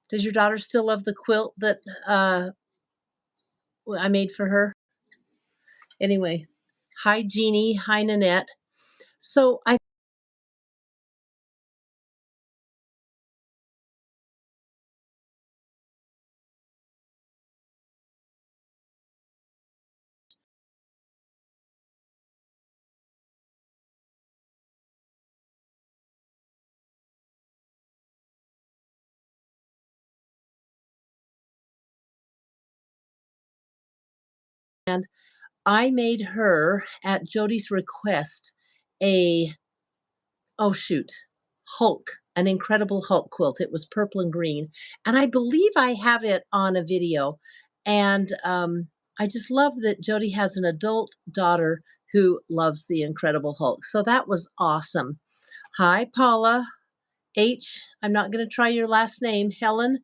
Does your daughter still love the quilt that I made for her? Anyway, hi Jeannie, hi Nanette. So I made her at Jody's request a oh shoot, Hulk, an incredible Hulk quilt. It was purple and green, and I believe I have it on a video. And I just love that Jody has an adult daughter who loves the Incredible Hulk. So that was awesome. Hi, Paula H. I'm not going to try your last name, Helen.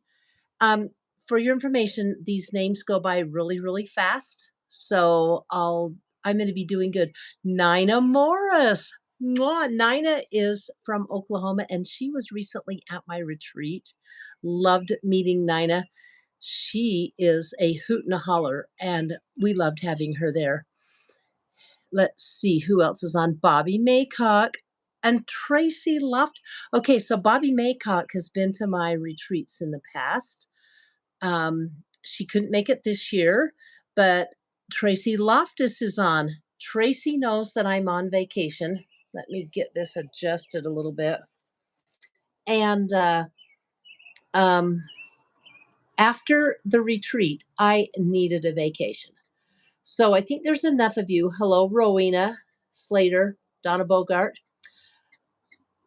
Um, for your information, these names go by really, really fast. So I'm going to be doing good. Nina Morris. Mwah. Nina is from Oklahoma and she was recently at my retreat. Loved meeting Nina. She is a hoot and a holler, and we loved having her there. Let's see who else is on. Bobby Maycock and Tracy Loft. Okay, so Bobby Maycock has been to my retreats in the past. She couldn't make it this year, but Tracy Loftus is on. Tracy knows that I'm on vacation. Let me get this adjusted a little bit. And um, after the retreat, I needed a vacation. So I think there's enough of you. Hello, Rowena Slater, Donna Bogart.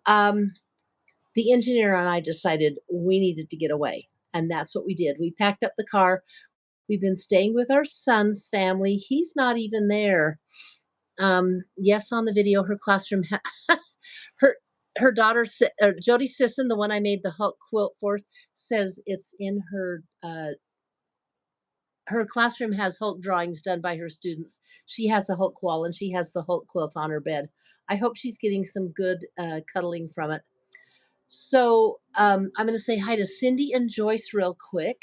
Um, the engineer and I decided we needed to get away. And that's what we did. We packed up the car. We've been staying with our son's family. He's not even there. Yes, on the video, her classroom, her her daughter, Jody Sisson, the one I made the Hulk quilt for, says it's in her classroom has Hulk drawings done by her students. She has a Hulk wall and she has the Hulk quilt on her bed. I hope she's getting some good cuddling from it. So I'm going to say hi to Cindy and Joyce real quick.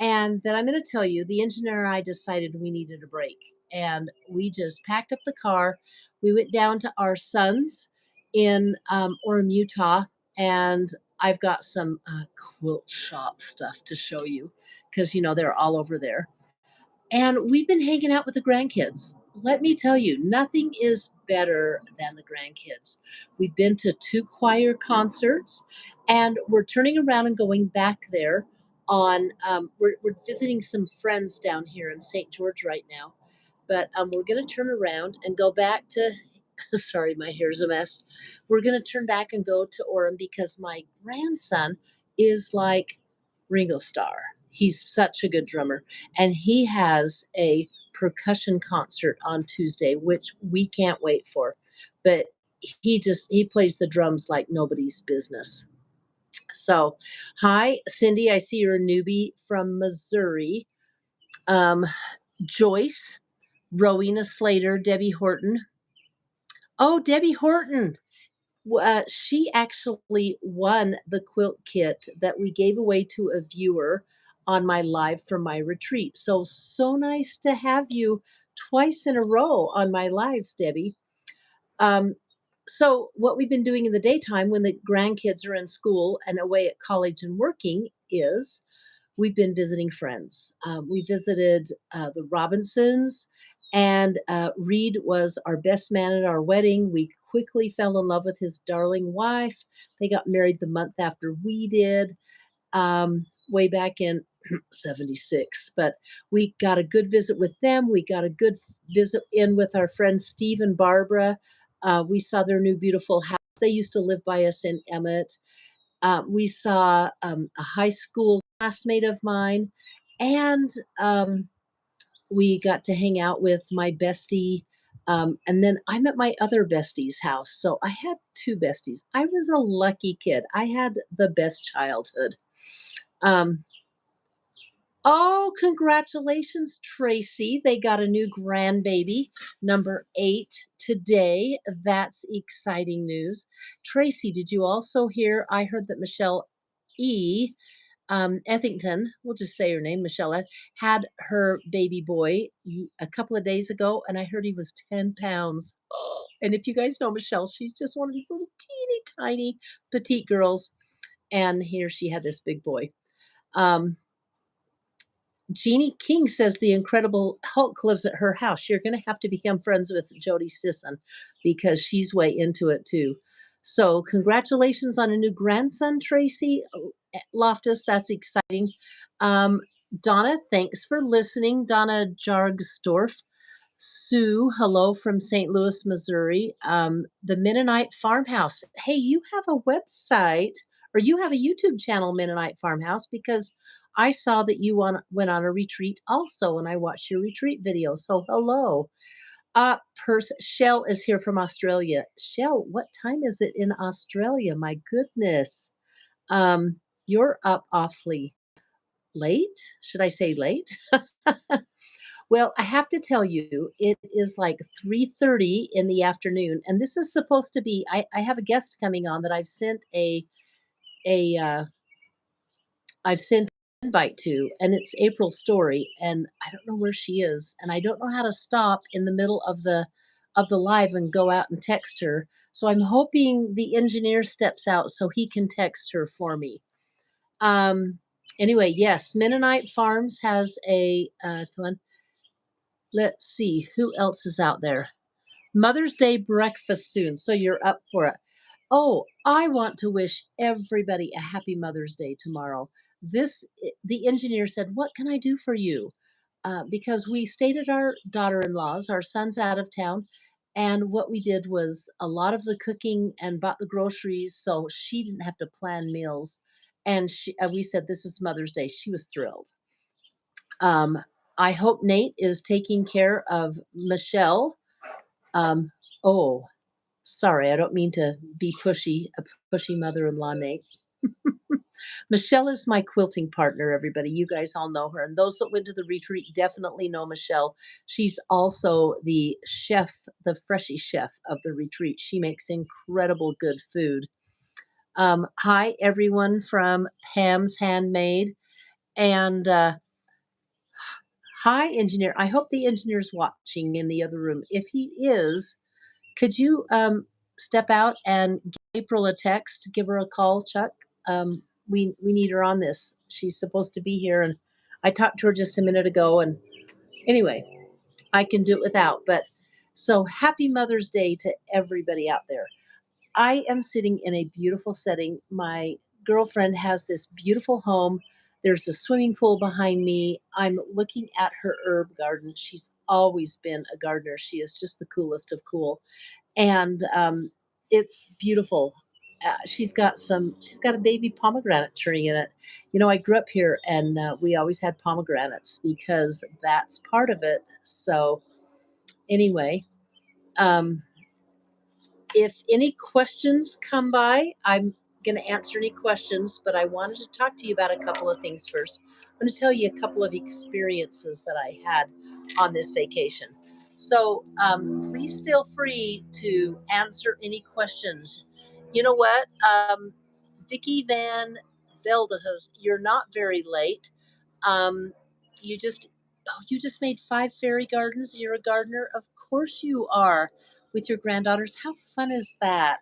And then I'm going to tell you the engineer and I decided we needed a break. And we just packed up the car. We went down to our son's in Orem, Utah. And I've got some quilt shop stuff to show you because, they're all over there. And we've been hanging out with the grandkids. Let me tell you, nothing is better than the grandkids. We've been to 2 choir concerts, and we're turning around and going back there on, we're visiting some friends down here in St. George right now. But we're going to turn around and go back to, sorry, my hair's a mess. We're going to turn back and go to Orem because my grandson is like Ringo Starr. He's such a good drummer. And he has a percussion concert on Tuesday, which we can't wait for. But he plays the drums like nobody's business. So, hi, Cindy. I see you're a newbie from Missouri. Um, Joyce, Rowena Slater, Debbie Horton. Oh, Debbie Horton. She actually won the quilt kit that we gave away to a viewer on my live from my retreat. So nice to have you twice in a row on my lives, Debbie. Um, so, what we've been doing in the daytime when the grandkids are in school and away at college and working is we've been visiting friends. We visited the Robinsons, and Reed was our best man at our wedding. We quickly fell in love with his darling wife. They got married the month after we did, way back in 76. But we got a good visit with them. We got a good visit in with our friends Steve and Barbara. We saw their new beautiful house. They used to live by us in Emmett. We saw a high school classmate of mine, and we got to hang out with my bestie. And then I'm at my other bestie's house. So I had 2 besties. I was a lucky kid. I had the best childhood. Um, oh, congratulations, Tracy. They got a new grandbaby, number 8, today. That's exciting news. Tracy, did you also hear? I heard that Michelle E Ethington, we'll just say her name, Michelle, had her baby boy a couple of days ago, and I heard he was 10 pounds. And if you guys know Michelle, she's just one of these little teeny tiny petite girls. And here she had this big boy. Um, Jeannie King says the Incredible Hulk lives at her house. You're going to have to become friends with Jody Sisson because she's way into it too. So, congratulations on a new grandson, Tracy Loftus. That's exciting. Um, Donna, thanks for listening. Donna Jargsdorf. Sue, hello from St. Louis, Missouri. The Mennonite Farmhouse. Hey, you have a website or you have a YouTube channel, Mennonite Farmhouse, because I saw that you went on a retreat also, and I watched your retreat video. So, hello. Shell is here from Australia. Shell, what time is it in Australia? My goodness. You're up awfully late. Should I say late? Well, I have to tell you, it is like 3:30 in the afternoon, and this is supposed to be I have a guest coming on that a, uh I've sent an invite to, and it's April Story, and I don't know where she is, and I don't know how to stop in the middle of the live and go out and text her. So I'm hoping the engineer steps out so he can text her for me. Um, anyway, yes, Mennonite Farms has one. Let's see who else is out there. Mother's Day breakfast soon, so you're up for it. Oh, I want to wish everybody a happy Mother's Day tomorrow. The engineer said, "What can I do for you?" Because we stayed at our daughter-in-law's. Our son's out of town, and what we did was a lot of the cooking and bought the groceries, so she didn't have to plan meals. And we said, "This is Mother's Day." She was thrilled. Um, I hope Nate is taking care of Michelle. Um, oh, sorry, I don't mean to be pushy, a pushy mother-in-law, Nate. Michelle is my quilting partner, everybody. You guys all know her. And those that went to the retreat definitely know Michelle. She's also the chef, the freshie chef of the retreat. She makes incredible good food. Hi, everyone from Pam's Handmade. And hi, engineer. I hope the engineer's watching in the other room. If he is, could you step out and give April a text, give her a call, Chuck? We need her on this. She's supposed to be here, and I talked to her just a minute ago. And anyway, I can do it without. But so happy Mother's Day to everybody out there. I am sitting in a beautiful setting. My girlfriend has this beautiful home. There's a swimming pool behind me. I'm looking at her herb garden. She's always been a gardener. She is just the coolest of cool, and it's beautiful. She's got a baby pomegranate tree in it. You know, I grew up here, and we always had pomegranates because that's part of it. So anyway, um, if any questions come by, I'm going to answer any questions, but I wanted to talk to you about a couple of things first. I'm going to tell you a couple of experiences that I had on this vacation. So please feel free to answer any questions. You know what? Vicki Van Veldehus, you're not very late. Um, you just you just made 5 fairy gardens. You're a gardener, of course you are, with your granddaughters. How fun is that?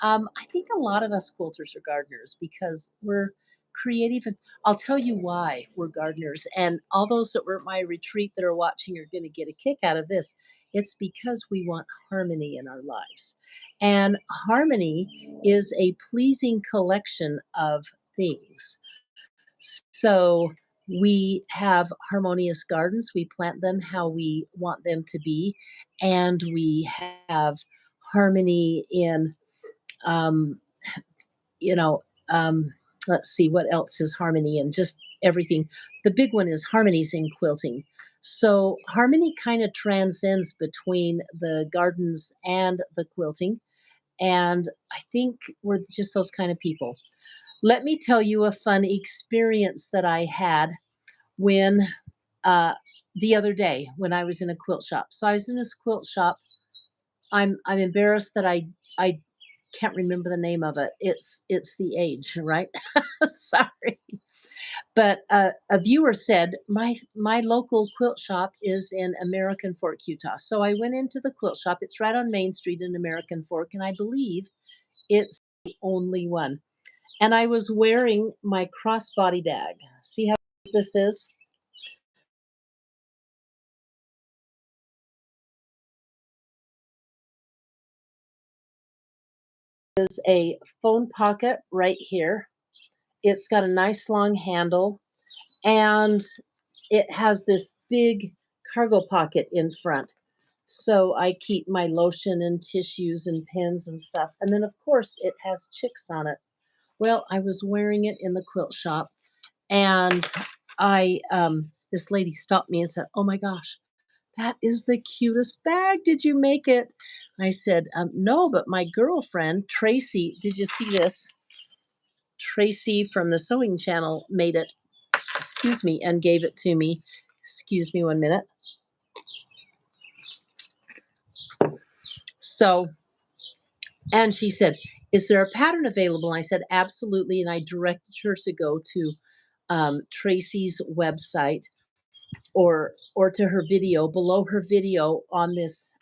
I think a lot of us quilters are gardeners because we're creative, and I'll tell you why we're gardeners. And all those that were at my retreat that are watching are going to get a kick out of this. It's because we want harmony in our lives, and harmony is a pleasing collection of things. So we have harmonious gardens. We plant them how we want them to be, and we have harmony in, um, you know, um, let's see what else is harmony in just everything. The big one is harmonies in quilting. So harmony kind of transcends between the gardens and the quilting. And I think we're just those kind of people. Let me tell you a fun experience that I had when uh, the other day when I was in a quilt shop. So I was in this quilt shop. I'm embarrassed that I can't remember the name of it. It's the age, right? Sorry. But a viewer said my local quilt shop is in American Fork, Utah. So I went into the quilt shop. It's right on Main Street in American Fork, and I believe it's the only one. And I was wearing my crossbody bag. See how this is? Is a phone pocket right here. It's got a nice long handle, and it has this big cargo pocket in front. So I keep my lotion and tissues and pins and stuff. And then, of course, it has chicks on it. Well, I was wearing it in the quilt shop, and this lady stopped me and said, "Oh my gosh, that is the cutest bag. Did you make it?" I said, "No, but my girlfriend, Tracy, did you see this? Tracy from the sewing channel made it, excuse me, and gave it to me. Excuse me 1 minute." So, and she said, "Is there a pattern available?" I said, "Absolutely." And I directed her to go to Tracy's website, or to her video. Below her video on this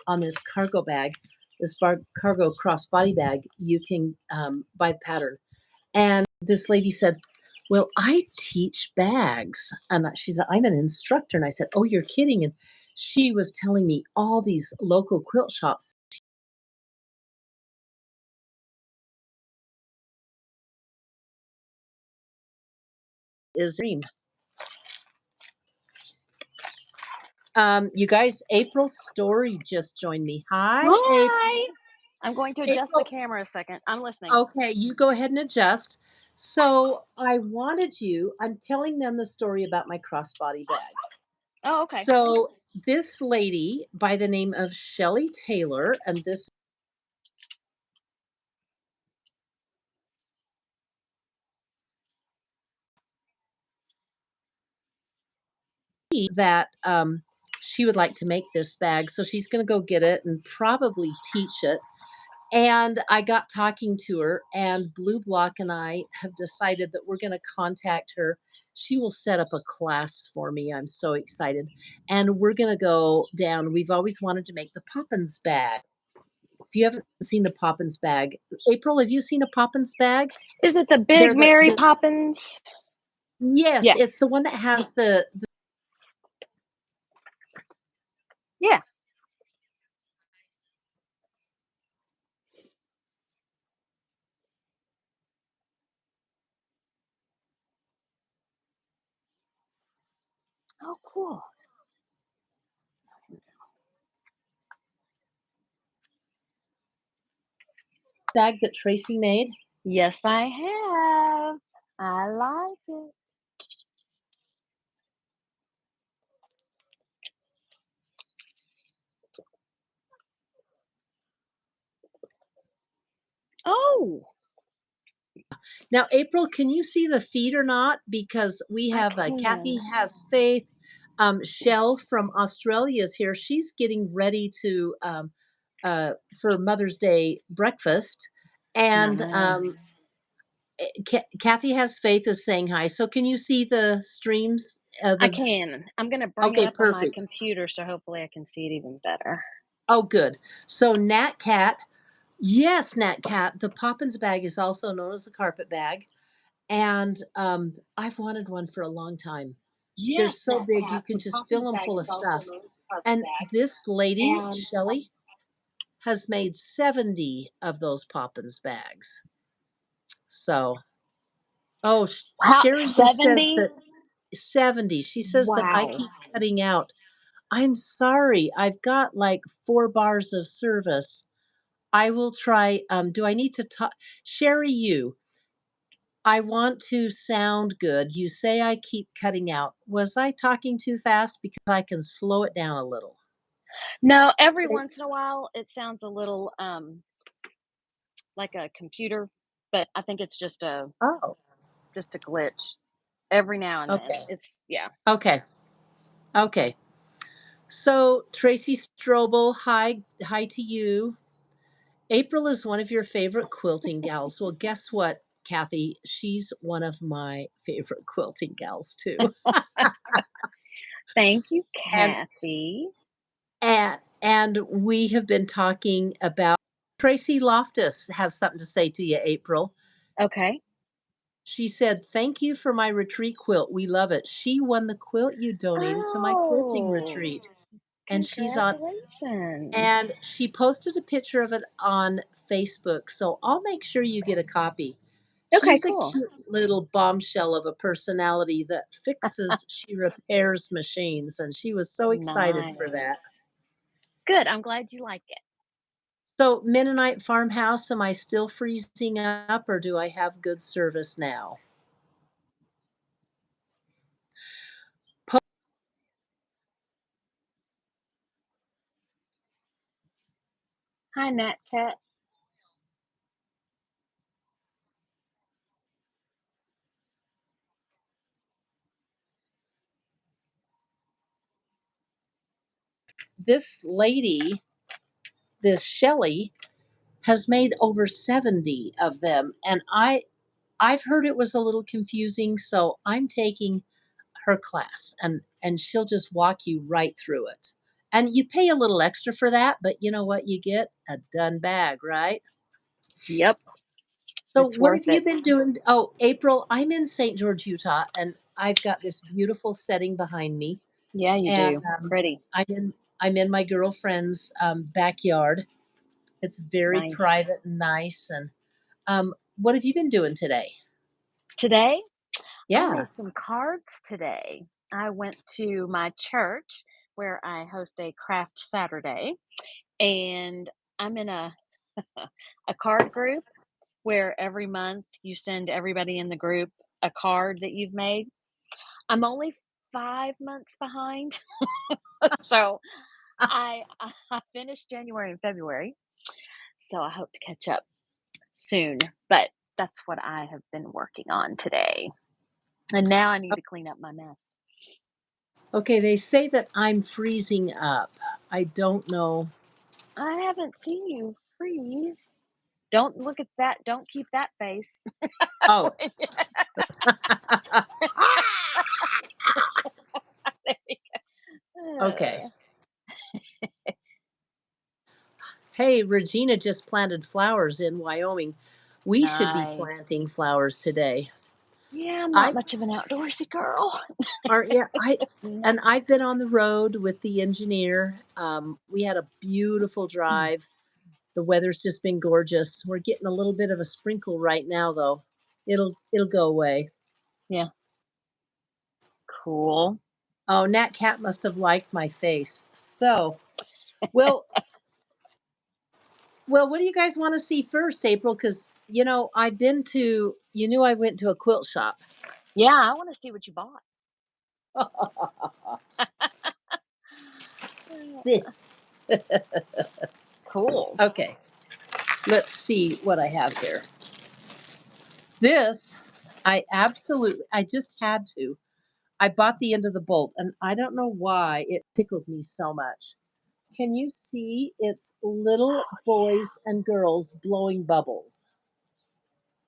cargo bag, this cargo crossbody bag, you can buy the pattern. And this lady said, "Well, I teach bags." And she said, "I'm an instructor." And I said, "Oh, you're kidding." And she was telling me all these local quilt shops is dream. You guys, April Story just joined me. Hi, April. Hi. I'm going to adjust the April, camera a second. I'm listening. okay, you go ahead and adjust. So I'm telling them the story about my crossbody bag. Oh, okay. So this lady by the name of Shelley Taylor, and this that she would like to make this bag. So she's going to go get it and probably teach it. And I got talking to her, and Blue Block and I have decided that we're going to contact her. She will set up a class for me. I'm so excited. And we're going to go down. We've always wanted to make the Poppins bag. If you haven't seen the Poppins bag, April, have you seen a Poppins bag? Is it the Big They're Mary the Poppins? yes, Yeah. it's the one that has the Yeah. Oh, cool. bag that Tracy made. Yes, I have. I like it. Oh, Now, April, can you see the feet or not? Because we I have Kathy can. has faith. Shell from Australia is here. She's getting ready to for Mother's Day breakfast, and Nice. Kathy has faith is saying hi. So, can you see the streams? I The can. I'm going to bring it Okay, up on my perfect. computer so hopefully I can see it even better. Oh, good. So, Nat Cat, yes, Nat Cat. The Poppins bag is also known as a carpet bag, and I've wanted one for a long time. They're Yes, so Nat big, you Cat. can The just fill Poppins them bag full of is also stuff. known as a carpet And bag. this lady, And Shelley, has made 70 of those Poppins bags. So, oh, how Sherry just says 70? that 70. She says that I Wow. keep cutting out. I'm sorry. I've got like 4 bars of service. I will try. Do I need to talk? Sherry, I want to sound good. You say I keep cutting out. Was I talking too fast? Because I can slow it down a little. No, every Okay. once in a while it sounds a little like a computer, but I think it's Oh, just a glitch every now and then. okay. It's yeah. Okay. Okay. So Tracy Strobel, hi to you. April is one of your favorite quilting gals. Well, guess what? Kathy. She's one of my favorite quilting gals too. Thank you, And Kathy. and we have been talking about Tracy Loftus has something to say to you, April. Okay. She said, "Thank you for my retreat quilt. We love it." She won the quilt you donated to my quilting Oh, retreat. And she's on congratulations. and she posted a picture of it on Facebook, so I'll make sure you get a copy. Okay, She's a cool. cute little bombshell of a personality that she repairs machines, and she was so excited for that. Nice. Good. I'm glad you like it. So, Mennonite Farmhouse, am I still freezing up or do I have good service now? Po- Hi, Nat Cat. This lady, this Shelley, has made over 70 of them, and I've heard it was a little confusing, so I'm taking her class and she'll just walk you right through it. And you pay a little extra for that, but you know what you get? A done bag, right? Yep, So it's what worth have you it. been doing? Oh, April, I'm in St. George, Utah, and I've got this beautiful setting behind me. Yeah, you And do. Pretty. I'm in my girlfriend's backyard. It's very Nice. private and nice. And what have you been doing today? Today, I Yeah. made some cards today. I went to my church where I host a craft Saturday, and I'm in a a card group where every month you send everybody in the group a card that you've made. I'm only 5 months behind, so I finished January and February, so I hope to catch up soon, but that's what I have been working on today, and now I need to clean up my mess. Okay, they say that I'm freezing up. I don't know. I haven't seen you freeze. Don't look at that, don't keep that face. Oh. Okay. Hey, Regina just planted flowers in Wyoming. We should be Nice. planting flowers today. Yeah, I'm not I much of an outdoorsy girl. aren't yeah, I Mm, and I've been on the road with the engineer. We had a beautiful mm. drive. The weather's just been gorgeous. We're getting a little bit of a sprinkle right now though. It'll go away. Yeah, cool. Oh, Nat Cat must have liked my face. So, well, what do you guys want to see first, April? Because I've been to. You knew I went to a quilt shop. Yeah, I wanna see what you bought. This. Cool. Okay, let's see what I have here. This, I just had to. I bought the end of the bolt, and I don't know why it tickled me so much. Can you see? It's little Oh, boys and girls blowing bubbles.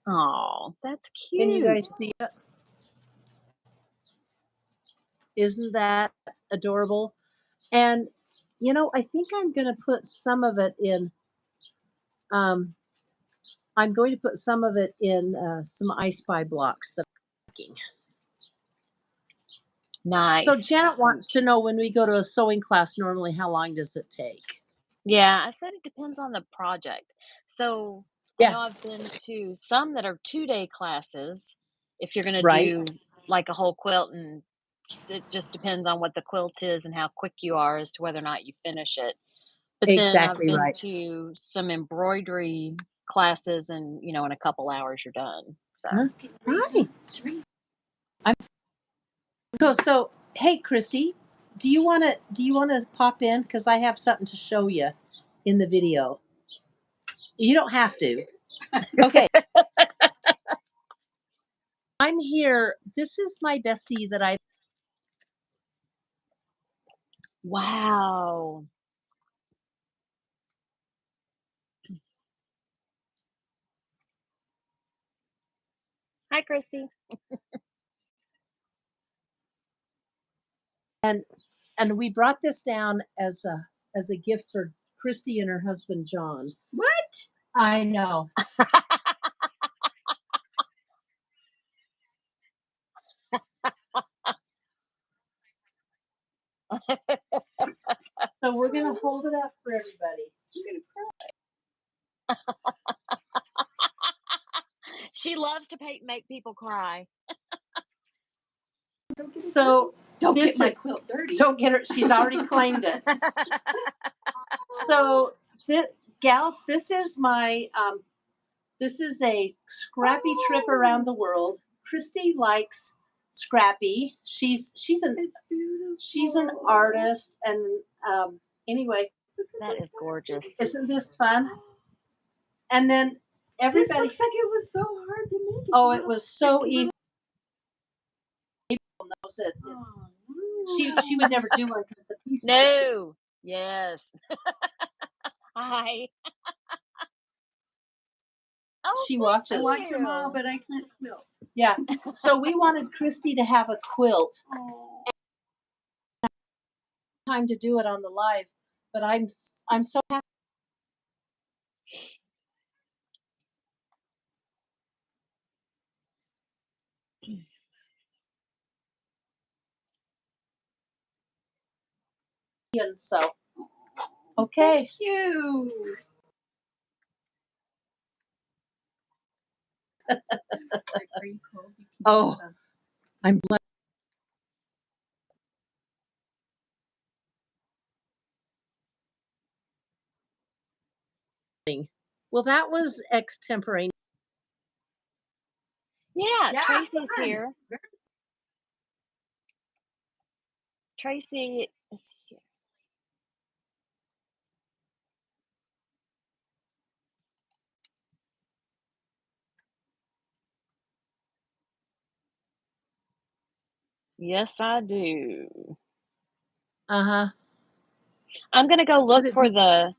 yeah. Aw, that's Can you cute. guys see it? Isn't that adorable? And I think I'm going to put some of it in. Um, I'm going to put some of it in some I Spy blocks that I'm making. So Nice. Janet wants to know when we go to a sewing class, normally how long does it take? Yeah, I said it depends on the project. So, I Yeah, know I've been to some that are 2-day classes if you're gonna right. do, like, a whole quilt, and it just depends on what the quilt is and how quick you are as to whether or not you finish it. But then I've Exactly been right. to some embroidery classes and, in a couple hours you're done, so Okay, right. I'm so hey Christy, do you want to pop in because I have something to show you in the video. You don't have to. Okay, I'm here. This is my bestie that I Wow. Hi, Christy. And we brought this down as a gift for Christy and her husband John. What? I know. So we're gonna hold it up for everybody. I'm gonna She loves to make people cry. So don't this get my is- quilt dirty. Don't get her. She's already claimed it. So, gals, this is my this is a scrappy trip around the world. Christy likes scrappy. She's an It's beautiful. she's an artist, and anyway, That is gorgeous. isn't this fun? And then This everybody. looks like it was so hard to make. It's Oh, a it little- was so it's a easy. little- Knows it. It's- Oh, She would never do one because the pieces. are too- No. Yes. Hi. Oh, She thank I watches. watch them all, you. but I can't quilt. Yeah. So we wanted Christy to have a quilt. Oh. Time to do it on the live, but I'm so happy. And so, okay. Thank you. Are you cold? You can Oh. get some. I'm blessed. Well, that was extemporaneous. Yeah, Yeah, Tracy's fun. here. Tracy is here. Yes, I do. Uh-huh. I'm gonna go look it for be-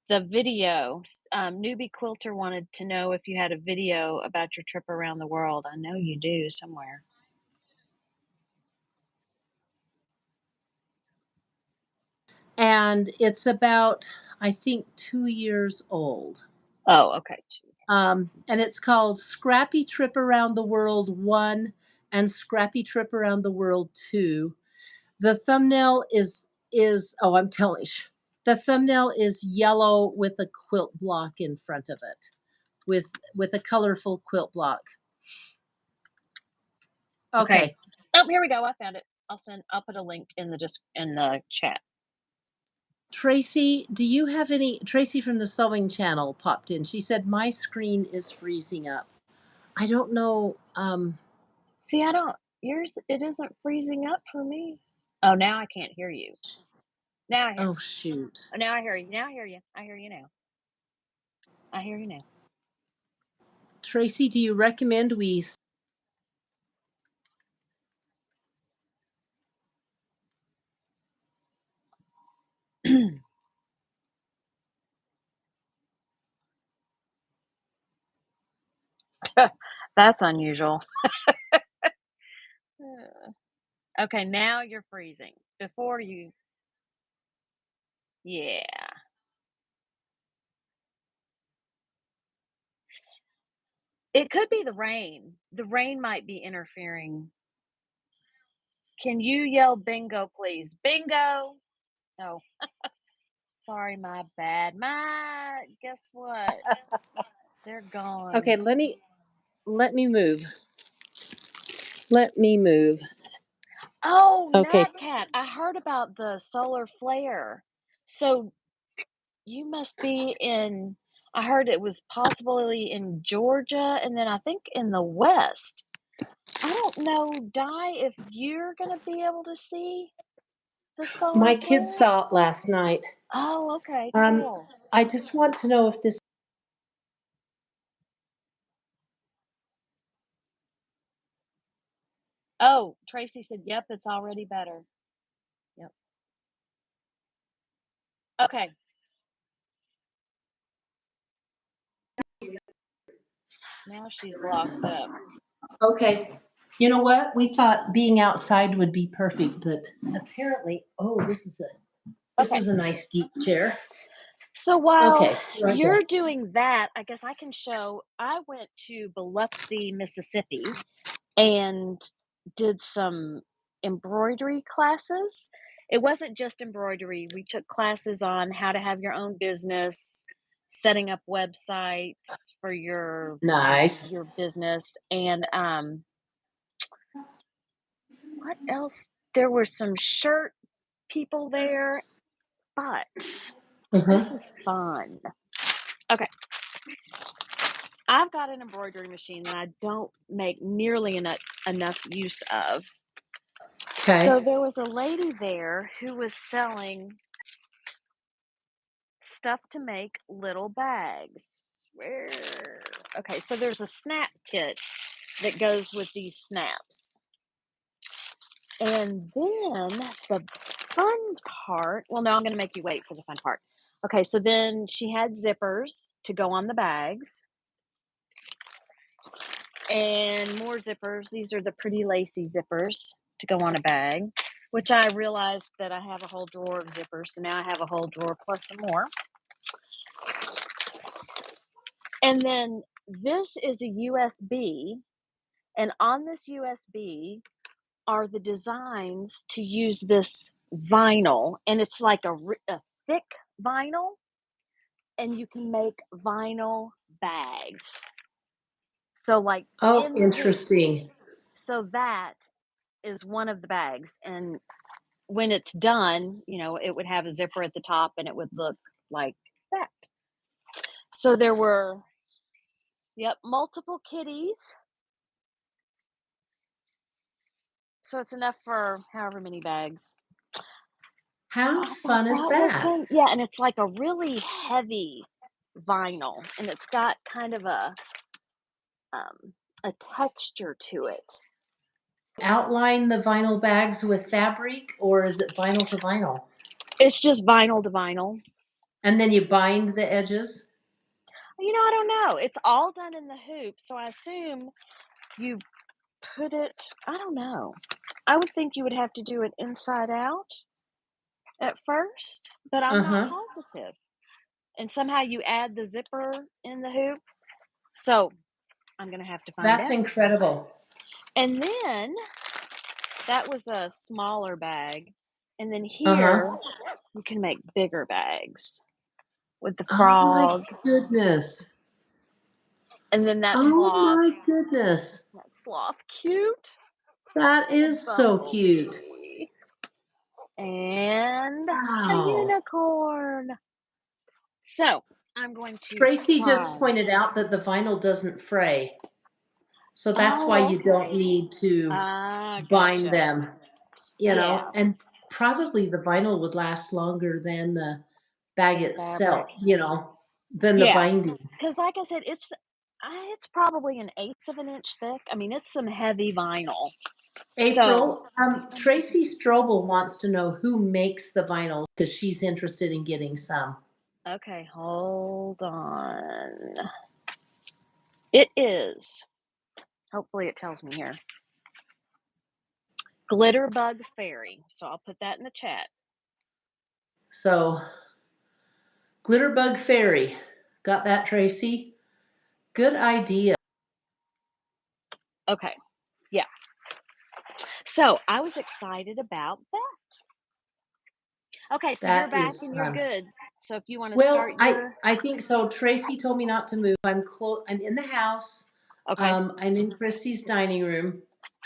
the video. Newbie Quilter wanted to know if you had a video about your trip around the world. I know you do somewhere. And it's about, I think, 2 years old. Oh, okay. And it's called Scrappy Trip Around the World 1 and Scrappy Trip Around the World 2. The thumbnail is oh, I'm telling you. The thumbnail is yellow with a quilt block in front of it. With a colorful quilt block. Okay. Oh, here we go. I found it. I'll put a link in the chat. Tracy, do you have any? Tracy from the Sewing Channel popped in. She said my screen is freezing up. I don't know. See, I don't yours it isn't freezing up for me. Oh, now I can't hear you. Now I hear Oh shoot. now I hear you. Now I hear you. I hear you now. I hear you now. Tracy, do you recommend we? That's unusual. Okay, now you're freezing. Before you Yeah. It could be the rain. The rain might be interfering. Can you yell bingo, please? Bingo! Oh, sorry, my bad. Guess what? They're gone. Okay, let me move. Let me move. Oh, Okay. Cat, I heard about the solar flare. So you must be I heard it was possibly in Georgia and then I think in the West. I don't know, Di, if you're gonna be able to see the solar My flare. kids saw it last night. Oh, okay, Um, cool. I just want to know if this. Oh, Tracy said, "Yep, it's already better." Yep. Okay. Now she's locked up. Okay. You know what? We thought being outside would be perfect, but apparently, oh, this Okay. is a nice deep chair. So while Okay, right there. you're doing that, I guess I can show I went to Biloxi, Mississippi and did some embroidery classes. It wasn't just embroidery. We took classes on how to have your own business, setting up websites for Nice. your business, and what else? There were some shirt people there, but this Uh-huh. is fun. Okay. I've got an embroidery machine that I don't make nearly enough use of. So Okay. there was a lady there who was selling stuff to make little bags. Where? Okay, so there's a snap kit that goes with these snaps. And then the fun part, well, no, I'm going to make you wait for the fun part. Okay, so then she had zippers to go on the bags and more zippers. These are the pretty lacy zippers to go on a bag, which I realized that I have a whole drawer of zippers. So now I have a whole drawer plus some more. And then this is a USB, and on this USB are the designs to use this vinyl, and it's like a thick vinyl, and you can make vinyl bags. So, like Oh, in the hoop. interesting. So, that is one of the bags. And when it's done, it would have a zipper at the top and it would look like that. So, there were, yep, multiple kitties. So, it's enough for however many bags. So How I thought fun is that was that? fun. Yeah, and it's like a really heavy vinyl, and it's got kind of a texture to it. Outline the vinyl bags with fabric, or is it vinyl to vinyl? It's just vinyl to vinyl. And then you bind the edges? I don't know. It's all done in the hoop, so I assume you put it. I don't know. I would think you would have to do it inside out at first, but I'm not Uh-huh. positive. And somehow you add the zipper in the hoop. So I'm gonna have to find That's out. incredible. And then that was a smaller bag. And then here Uh-huh. you can make bigger bags with the Oh my frog. goodness. And then that Oh sloth. my goodness. That sloth cute. That And a is so cute. bumblebee. And a Wow. unicorn. So I'm going to Tracy just try. pointed out that the vinyl doesn't fray. So that's why Oh, you don't okay. need to bind Gotcha. them, Yeah, and probably the vinyl would last longer than the bag the itself, fabric. than the Yeah, binding. because like I said, it's probably an eighth of an inch thick. I mean, it's some heavy vinyl. So, April, Tracy Strobel wants to know who makes the vinyl because she's interested in getting some. okay, hold on. It is. Hopefully, it tells me here. Glitterbug Fairy. So I'll put that in the chat. So, Glitterbug Fairy. Got that, Tracy? Good idea. Okay, yeah. So I was excited about that. Okay, so you're That back is and you're fun. good. So if you want to Well, start I your. I think so. Tracy told me not to move. I'm in the house. Okay, I'm in Christy's dining room.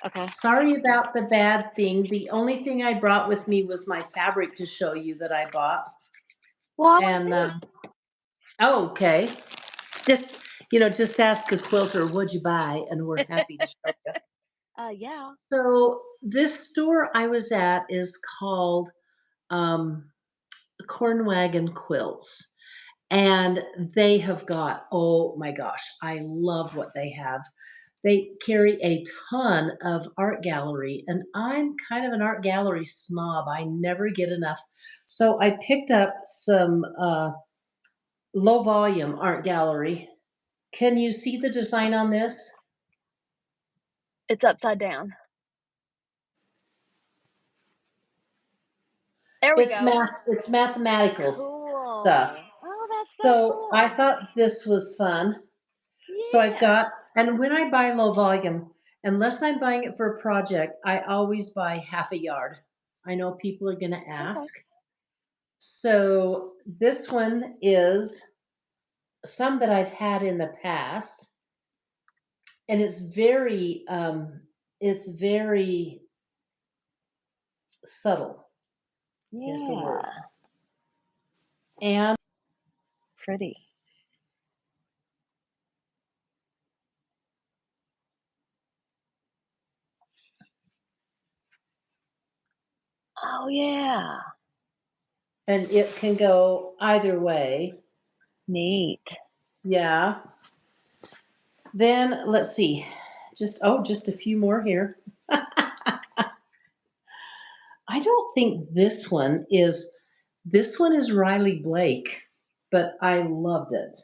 okay. Sorry about the bad thing. The only thing I brought with me was my fabric to show you that I bought. Well, I want to And see. oh, okay. Just ask a quilter, what'd you buy? And we're happy to show you. Yeah. So this store I was at is called um, Cornwagon Quilts. And they have got, oh my gosh, I love what they have. They carry a ton of art gallery, and I'm kind of an art gallery snob. I never get enough. So I picked up some low volume art gallery. Can you see the design on this? It's upside down. There we go. It's mathematical stuff. Cool. Oh, that's so So I cool. thought this was fun. So I've got, Yes. and when I buy low volume, unless I'm buying it for a project, I always buy half a yard. I know people are going to Okay. ask. So this one is some that I've had in the past, and it's very subtle. Here's the word. Yeah. And Pretty. Oh, yeah. it can go either way. Neat. Yeah. Then let's see. Just a few more here. I don't think this one is Riley Blake, but I loved it.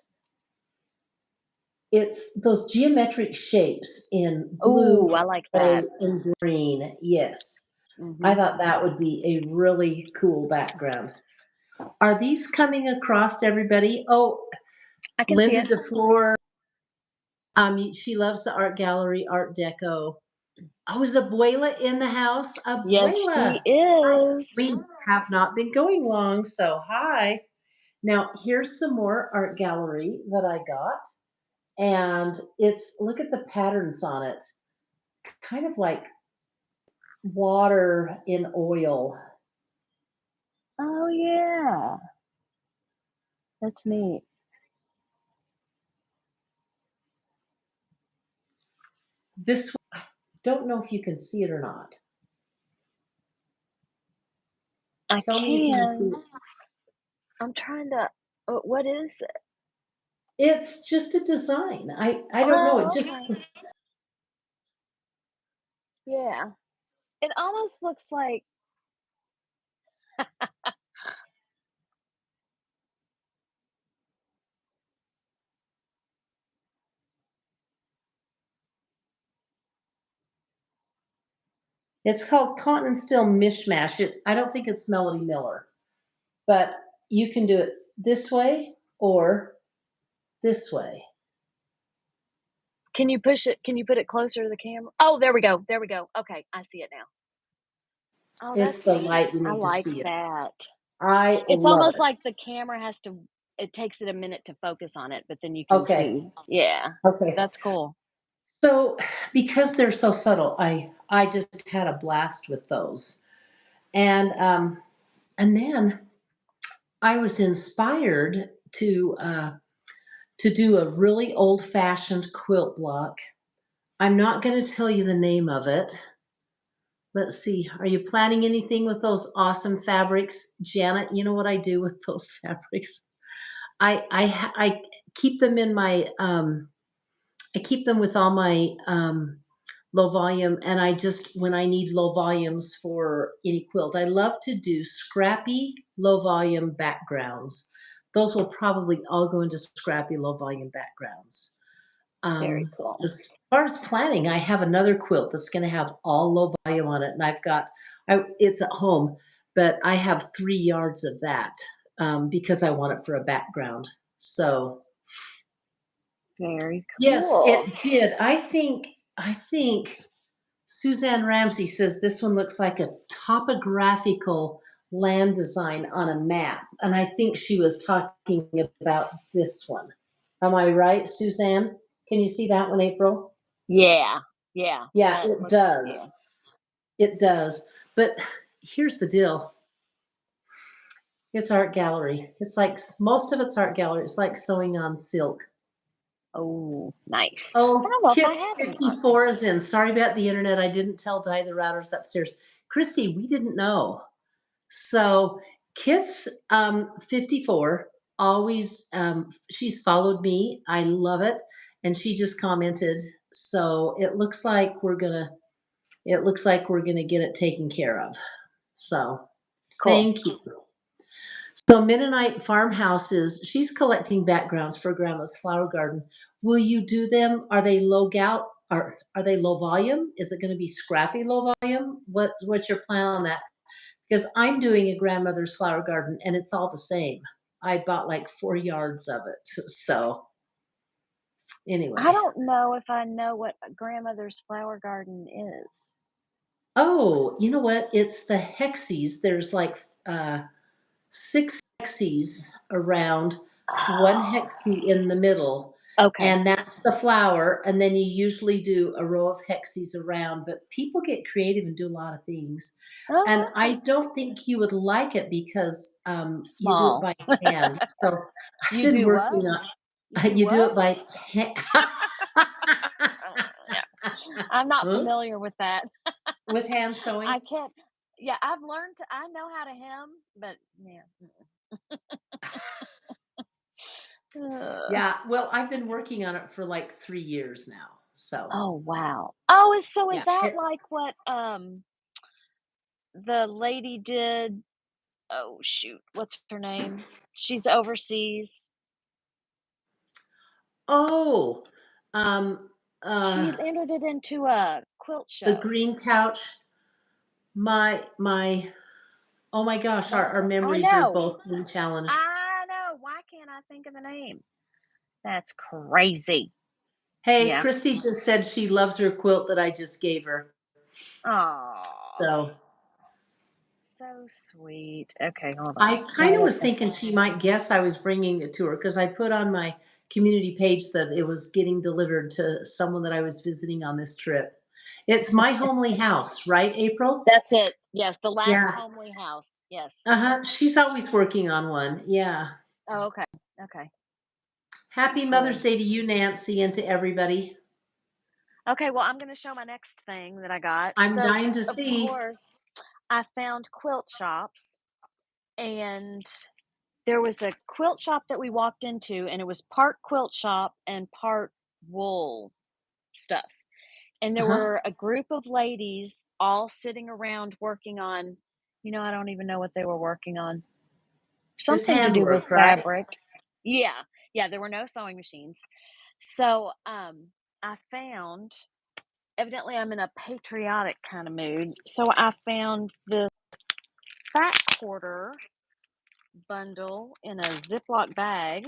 It's those geometric shapes in blue, Ooh, I like gray, that. and green. Yes. I Mhm. thought that would be a really cool background. Are these coming across everybody? Oh, I can see Linda it. DeFleur, she loves the art gallery, Art Deco. Oh, is Abuela in the house? Yes, she Abuela. is. We have not been going long, so hi. Now, here's some more art gallery that I got. And look at the patterns on it. Kind of like water in oil. Oh, yeah. That's neat. This one, I don't know if you can see it or not. I Tell me if you can see can. it. I'm trying to. What is it? It's just a design. I don't know. It Oh, just okay. Yeah. It almost looks like. it's called Cotton and Still Mishmash. I don't think it's Melody Miller, but you can do it this way or this way. Can you push it? Can you put it closer to the camera? Oh, there we go. There we go. Okay, I see it now. Oh, It's that's the neat. light you I need to like see it. that. I It's love almost it. like the camera has to. It takes it a minute to focus on it, but then you can Okay. see. Yeah, Okay. that's cool. So because they're so subtle, I just had a blast with those. And then I was inspired to do a really old fashioned quilt block. I'm not going to tell you the name of it. Let's see. Are you planning anything with those awesome fabrics, Janet? You know what I do with those fabrics? I keep them in my I keep them with all my low volume, and I just when I need low volumes for any quilt, I love to do scrappy low volume backgrounds. Those will probably all go into scrappy low volume backgrounds. Very cool. As far as planning, I have another quilt that's going to have all low volume on it, and it's at home, but I have 3 yards of that because I want it for a background. So Very yes, cool. it did. I think Suzanne Ramsey says this one looks like a topographical land design on a map, and I think she was talking about this one. Am I right, Suzanne? Can you see that one, April? Yeah, yeah. Yeah, That it looks. Yeah. does. It does. But here's the deal. It's art gallery. It's like most of it's art gallery. It's like sewing on silk. Oh, nice. I Oh, don't know if I Kit's have any art 54 is gallery. in. Sorry about the internet. I didn't tell Di the router's upstairs. Chrissy, we didn't know. So Kit's 54. Always, she's followed me. I love it, and she just commented. So it looks like we're gonna get it taken care of. So Cool. thank you. So Mennonite farmhouses. She's collecting backgrounds for Grandma's flower garden. Will you do them? Are they low gal are they low volume? Is it going to be scrappy low volume? What's your plan on that? Because I'm doing a grandmother's flower garden and it's all the same. I bought like 4 yards of it. So I anyway. don't know if I know what a grandmother's flower garden is. Oh, you know what? It's the hexies. There's like 6 hexies around, one Oh, hexie in the middle, okay. and that's the flower. And then you usually do a row of hexies around, but people get creative and do a lot of things. And Oh, I okay. don't think you would like it because you do it Small. by hand. So I've You been do what? working on You do you do what? it by hand. Yeah. I'm not familiar with that. With hand sewing. I can't. Yeah, I've learned to. I know how to hem, but yeah. Uh, Yeah, well, I've been working on it for like 3 years now. So oh wow. Oh, is yeah, that like what the lady did? Oh shoot, what's her name? She's overseas. oh, um, She uh, entered it into a quilt the show. green couch. My, oh my gosh, our What? I memories are know. both being challenged. I know. Why can't I think of the name? That's crazy. Hey, Yeah. Christy just said she loves her quilt that I just gave her. Oh, So so sweet. Okay, hold on. I Now kind I of was gotta think. thinking she might guess I was bringing it to her because I put on my community page that it was getting delivered to someone that I was visiting on this trip. It's my homely house, right, April? That's it. Yes, the last Yeah. homely house. Yes. Uh-huh. She's always working on one. Yeah. Oh, okay. Okay. Happy Mother's Cool. Day to you, Nancy, and to everybody. Okay, well, I'm gonna show my next thing that I got. I'm So, dying to of see. course, I found quilt shops, and there was a quilt shop that we walked into, and it was part quilt shop and part wool stuff. And there Uh-huh. were a group of ladies all sitting around working on, I don't even know what they were working on. Just Something to do with handwork, right? fabric. Yeah. Yeah, there were no sewing machines. So, I found evidently I'm in a patriotic kind of mood. So I found the fat quarter bundle in a Ziploc bag.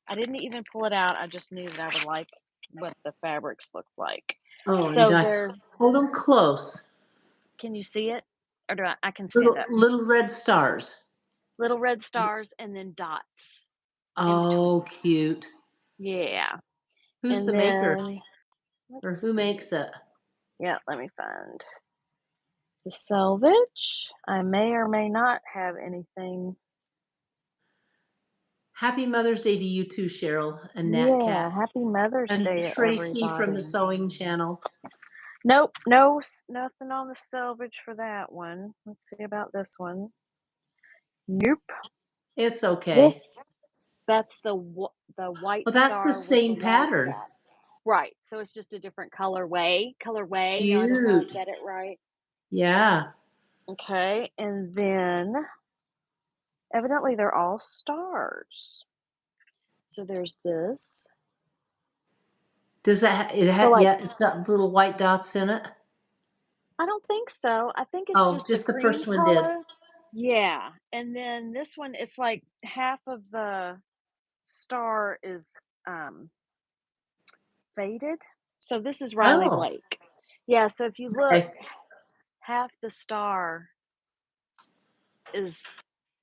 I didn't even pull it out. I just knew that I would like what the fabrics looked like. Oh, and So I there's, hold them close. can you see it? Or I can stand Little up. little red stars. Little red stars and then dots in Oh, between. cute. Yeah. Who's And the maker then or let's who see. makes it? Yeah, let me find the selvage. I may or may not have anything. Happy Mother's Day to you too, Cheryl and Nat Yeah, Cat happy Mother's and Day, Tracy from the everybody. Sewing Channel. Nope, no, nothing on the selvage for that one. Let's see about this one. Nope. It's okay. This that's the white Well, that's the star with the same white pattern. dots. Right. So it's just a different colorway. Colorway. Notice how I Cute. said it right. Yeah. Okay, and then evidently they're all stars. So there's this. Does that So like yeah, it's got little white dots in it? I don't think so. I think it's Oh, just a just the cream first one did. color. Yeah. And then this one, it's like half of the star is faded. So this is Riley Oh, Blake. Yeah, so if you look, okay. half the star is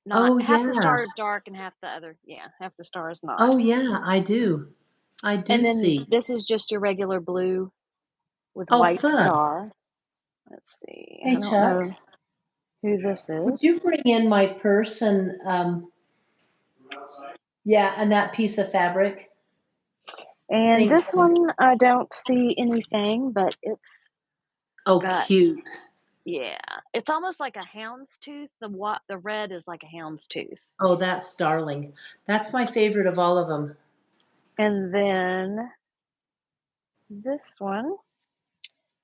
not Oh, half the yeah. star is dark and half the other, yeah, half the star is not. Oh, yeah, I do. I And do then see. this is just your regular blue with Oh, white fun. star. Let's see. I Hey, don't Chuck, know who this would is. you bring in my purse and, yeah, and that piece of fabric? And Thanks, this honey. one, I don't see anything, but it's Oh, got, cute. yeah, it's almost like a houndstooth. The red is like a houndstooth. Oh, that's darling. That's my favorite of all of them. And then this one,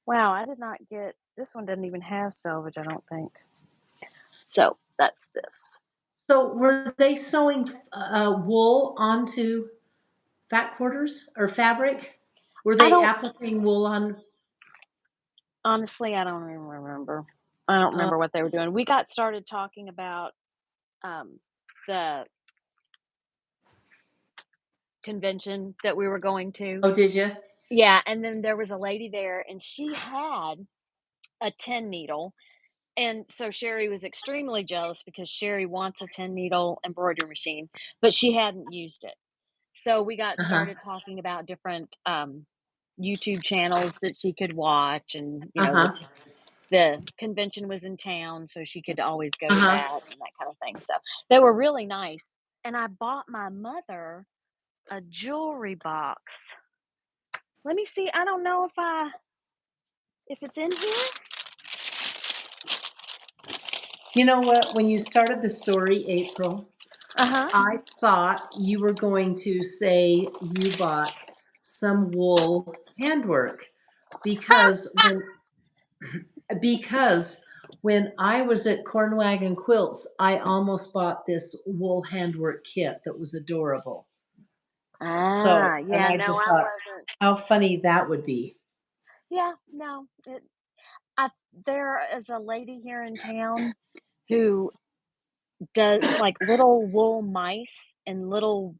wow, I did not get, this one doesn't even have selvage, I don't think. So that's this. So were they sewing wool onto fat quarters or fabric? Were I they don't applying wool on? honestly, I don't even remember. I don't Oh, remember what they were doing. We got started talking about, um, the convention that we were going to. oh, did you? Yeah, and then there was a lady there, and she had a 10 needle, and so Sherry was extremely jealous because Sherry wants a 10 needle embroidery machine, but she hadn't used it. So we got Uh-huh. started talking about different, YouTube channels that she could watch, and, Uh-huh. the convention was in town, so she could always go to Uh-huh. that and that kind of thing, so they were really nice, and I bought my mother a jewelry box. Let me see, I don't know if it's in here? You know what? When you started the story, April, Uh-huh. I thought you were going to say you bought some wool handwork because because when I was at Cornwagon Quilts, I almost bought this wool handwork kit that was adorable. So, and Yeah, I no, just I thought wasn't. how funny that would be. Yeah, no, I there is a lady here in town who does, like, little wool mice and little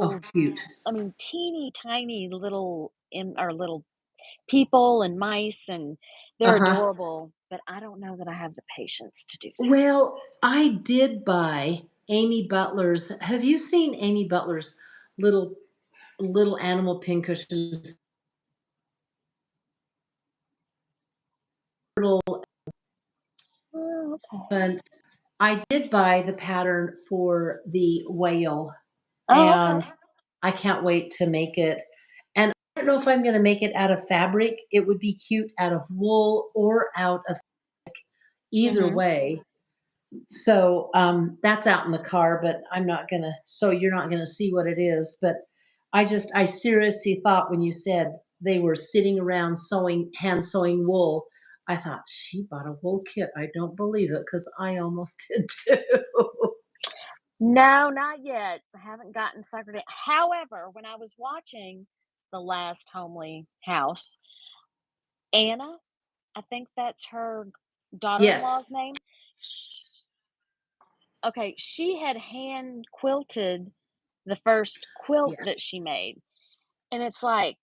Oh, wool cute. I mean, teeny tiny little or little people and mice, and they're Uh-huh. adorable, but I don't know that I have the patience to do that. Well, I did buy Amy Butler's. Have you seen Amy Butler's little animal pincushions? Little, Oh, okay. but I did buy the pattern for the whale, Oh, okay. and I can't wait to make it. And I don't know if I'm going to make it out of fabric. It would be cute out of wool or out of either Mhm. way. So that's out in the car, but I'm not gonna. So you're not gonna see what it is. But I seriously thought when you said they were sitting around sewing, hand sewing wool, I thought she bought a wool kit. I don't believe it because I almost did too. No, not yet. I haven't gotten suckered in. However, when I was watching The Last Homely House, Anna, I think that's her Yes, daughter-in-law's name. Sh Okay, she had hand quilted the first quilt yes. that she made, and it's like,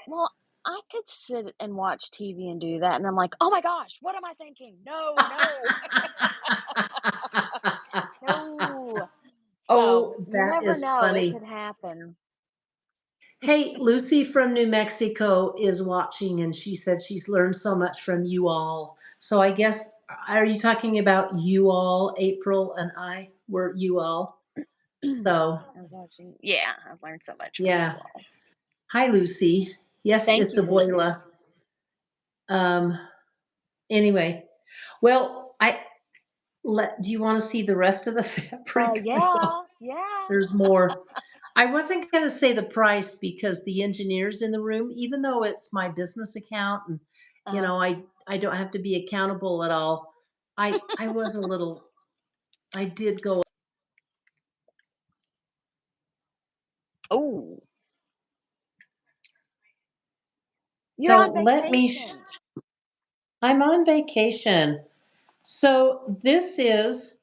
well, I could sit and watch TV and do that, and I'm like, "Oh my gosh, what am I thinking? No, no, no." So, Oh, you that never is know, it funny. could happen. Hey, Lucy from New Mexico is watching, and she said she's learned so much from you all. So I guess, are you talking about you all? April and I were you all. So I was watching yeah, I've learned so much from you yeah. all. Hi, Lucy. Yes, Thank it's you, Lucy. Abuela. Um. Anyway, well, I let. Do you want to see the rest of the fabric? Yeah, yeah. There's more. I wasn't going to say the price because the engineer's in the room, even though it's my business account and Uh-huh. I don't have to be accountable at all. I was a little I did go. Oh, you're So on let me vacation. I'm on vacation. So this is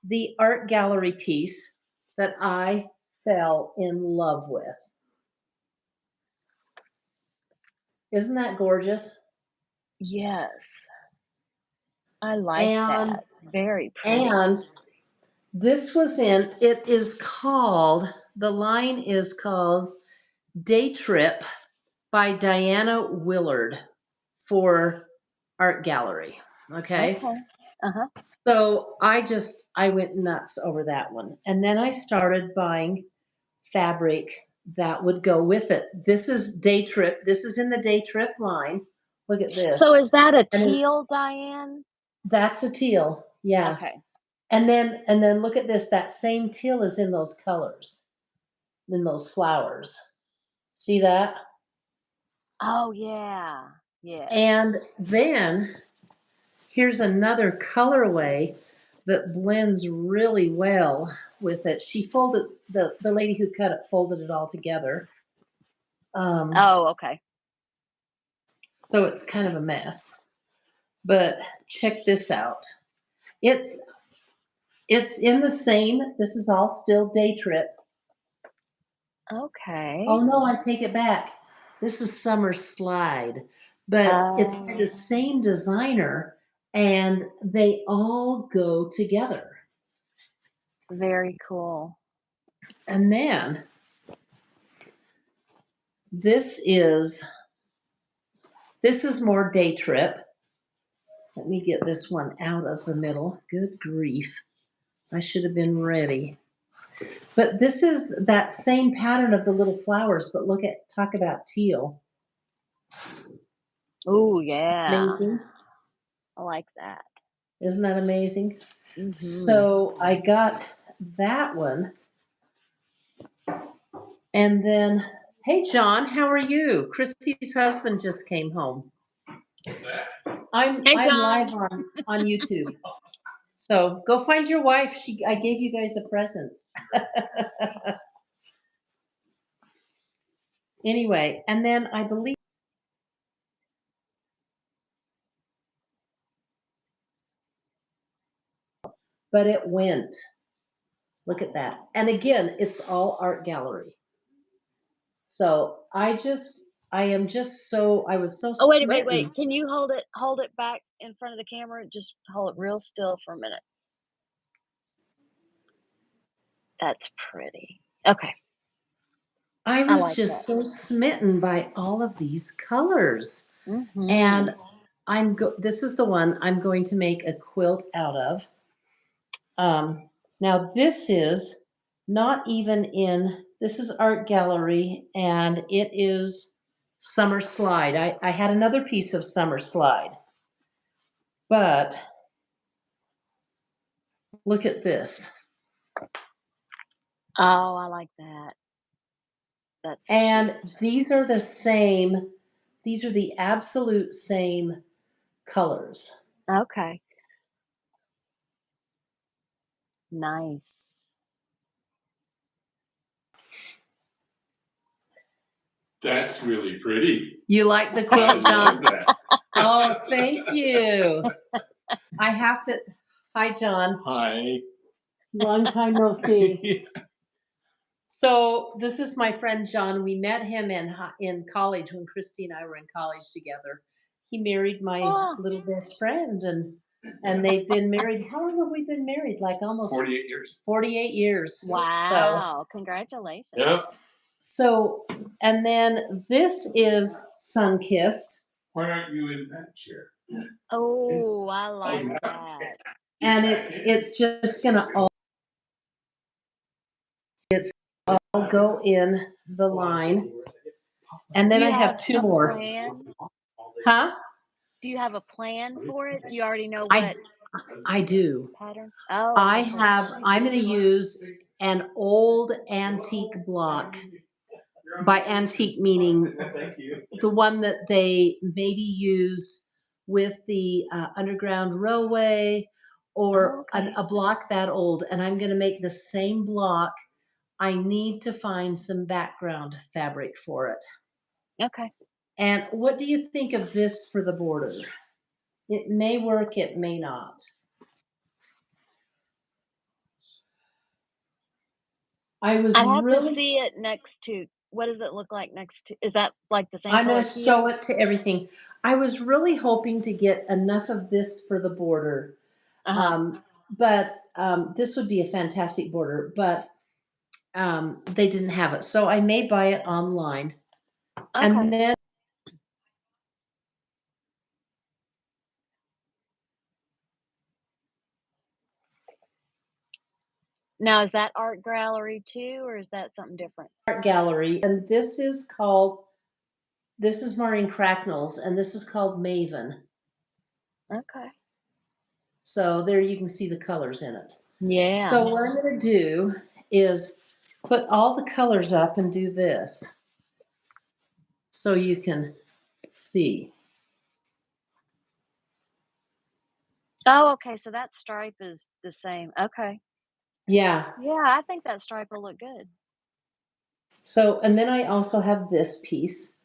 the art gallery piece that I fell in love with. Isn't that gorgeous? Yes, I like And that. Very pretty. and this was in, it is called, the line is called Day Trip by Diana Willard for Art Gallery. Okay. Okay. Uh-huh. So I went nuts over that one. And then I started buying fabric that would go with it. This is Day Trip. This is in the Day Trip line. Look at So this. is that a And teal, Diane? that's a teal. Yeah. Okay. And then look at this. That same teal is in those colors, in those flowers. See that? Oh, yeah. Yes. And then here's another colorway that blends really well with it. She folded the lady who cut it folded it all together. Oh, okay. So it's kind of a mess. But check this out. It's it's in the same. This is all still day trip. Okay. Oh no, I take it back. This is summer slide, but it's by the Oh, same designer, and they all go together. very cool. And then this is this is more day trip. Let me get this one out of the middle. Good grief. I should have been ready. But this is that same pattern of the little flowers, but talk about teal. Oh, yeah. Amazing. I like that. Isn't that amazing? Mhm. So I got that one. And then, hey, John, how are you? Christy's husband just came home. What's that? Hey, I'm John. live on YouTube. So go find your wife. I gave you guys a present. Anyway, and then I believe, but it went. Look at that. And again, it's all art gallery. So I was so Oh, wait. smitten. Can you hold it back in front of the camera? Just hold it real still for a minute. That's pretty. Okay. I I was like that. just so smitten by all of these colors. Mhm. And this is the one I'm going to make a quilt out of. Now this is not even in, this is art gallery and it is summer slide. I had another piece of summer slide, but look at this. Oh, I like that. That's And cute. these are the absolute same colors. Okay. Nice. That's really pretty. You like the I quilt, love John? that. Oh, thank you. I have to. Hi, John. Hi. Long time no see. So this is my friend John. We met him in college when Christy and I were in college together. He married my Oh, little best friend, and they've been married. How long have we been married? Like almost 48 years. 48 years. wow. Congratulations. Yep. So, and then this is Sunkissed, Why aren't you in that chair? Oh, I Oh, like yeah. that. and it's just gonna all go in the line. And Do then I you have have two a more. plan? Huh? Do you have a plan for it? Do you already know I what I do. pattern? Oh, okay, cool. I'm going to use an old antique block. By antique meaning the one that they maybe use with the Underground Railway Oh, or okay. a block that old. And I'm going to make the same block. I need to find some background fabric for it. Okay. And what do you think of this for the border? It may work, it may not. I was I'd have to really, see it next to what does it look like next to is that like the same I'm going color to show teal? it to everything. I was really hoping to get enough of this for the border. Uh-huh. But this would be a fantastic border, but they didn't have it. So I may buy it online. Okay. And then Now is that art gallery too, or is that something different? art gallery. And this is Maureen Cracknell's, and this is called Maven. Okay. So there you can see the colors in it. Yeah. So what I'm going to do is put all the colors up and do this so you can see. Oh, okay. So that stripe is the same. Okay. Yeah. Yeah, I think that stripe will look good. So, and then I also have this piece.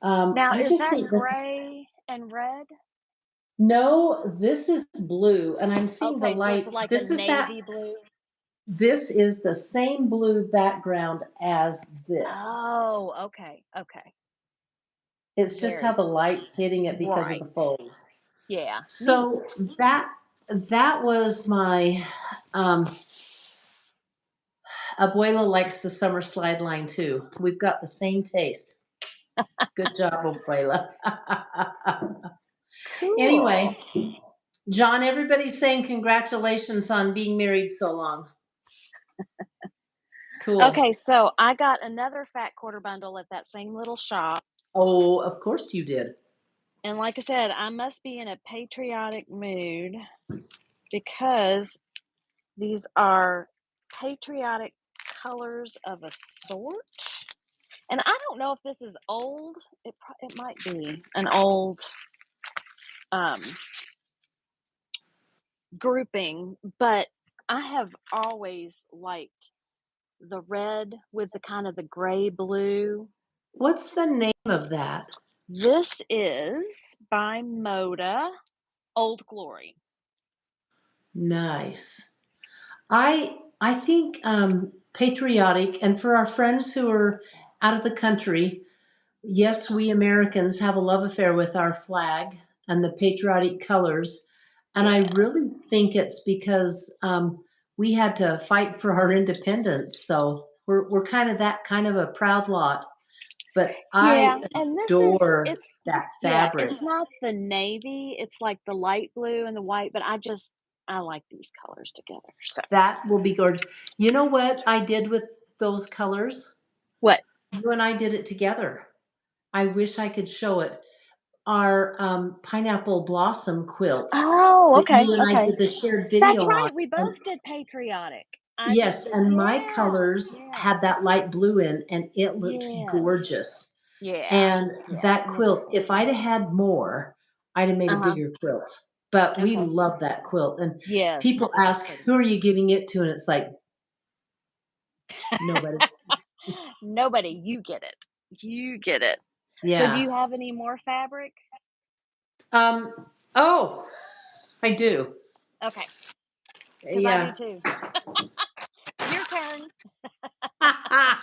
Now, I is just that think this. gray and red? No, this is blue, and I'm seeing the Okay, so it's light. like a This is that. navy blue. This is the same blue background as this. Oh, okay, okay. It's just how Very the light's hitting it because of the right. folds. Yeah, neat. So that was my Abuela likes the summer slide line too. We've got the same taste. Good job, Abuela. Anyway, Cool. John, everybody's saying congratulations on being married so long. Cool. Okay, so I got another fat quarter bundle at that same little shop. Oh, of course you did. And like I said, I must be in a patriotic mood because these are patriotic colors of a sort. And I don't know if this is old. It might be an old um, grouping, but I have always liked the red with the kind of the gray blue. What's the name of that? This is by Moda, Old Glory. Nice. I think patriotic, and for our friends who are out of the country, yes, we Americans have a love affair with our flag and the patriotic colors, and I Yeah. really think it's because we had to fight for our independence, so we're kind of that kind of a proud lot. But Yeah, I and this is adore it's that yeah, fabric. it's not the navy, it's like the light blue and the white, but I like these colors together. So, That will be gorgeous. You know what I did with those colors? what? You and I did it together. I wish I could show it. Our pineapple blossom quilt Oh, that okay, you and I okay. did the shared That's video on. right. We And both did patriotic. I did yes, the and my yeah, colors yeah. had that light blue in, and it looked Yes. gorgeous. Yeah. And Yeah. that quilt, if I'd have had more, I'd have made a Uh-huh. bigger quilt. But we Okay. love that quilt. And Yes, people it is ask, pretty. who are you giving it to? And it's like, nobody. Nobody, you get it. You get it. So do Yeah. you have any more fabric? Um, oh, I do. Okay, because I do Yeah. too. Your turn. I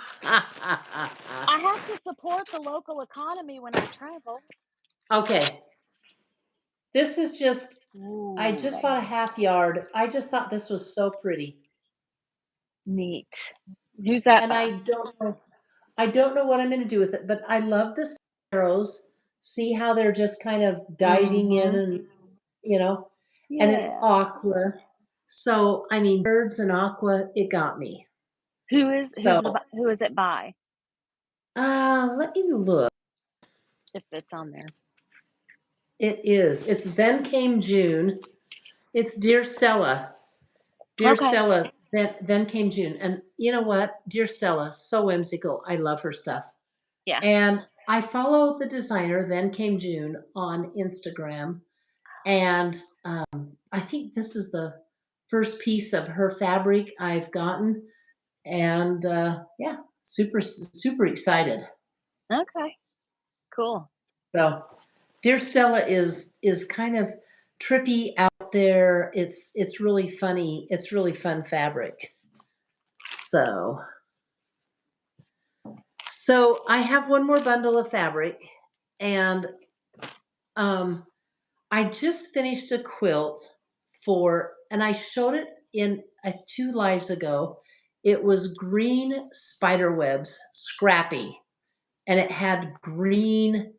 have to support the local economy when I travel. Okay. This is just, I Ooh, just that's bought a half yard. I just thought this was so pretty. neat. Who's that And by? I don't know what I'm going to do with it, but I love the sparrows. See how they're just kind of diving in Mm-hmm. and, you know, and it's Yeah. aqua. So, I mean, birds and aqua, it got me. So, Who is it by? let me look. If it's on there. It is. It's Then Came June. It's Dear Stella. Dear Okay. Stella, then came June. And you know what? Dear Stella, so whimsical. I love her stuff. Yeah. And I follow the designer, Then Came June, on Instagram. And I think this is the first piece of her fabric I've gotten. And yeah, super excited. Okay. Cool. So Dear Stella is kind of trippy out there. It's really funny. It's really fun fabric. So I have one more bundle of fabric, and um, I just finished a quilt and I showed it in 2 lives ago. It was green spider webs, scrappy, and it had green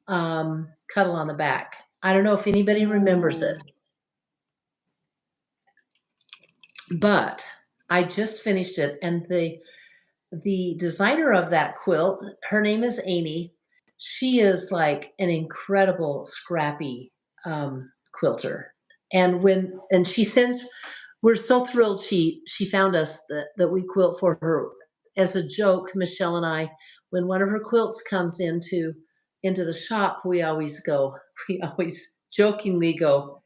cuddle on the back. I don't know if anybody remembers Ooh. it, but I just finished it, and the designer of that quilt, her name is Amy. She is like an incredible scrappy quilter. And she sends, we're so thrilled she found us that we quilt for her as a joke. Michelle and I, when one of her quilts comes into the shop, we always jokingly go,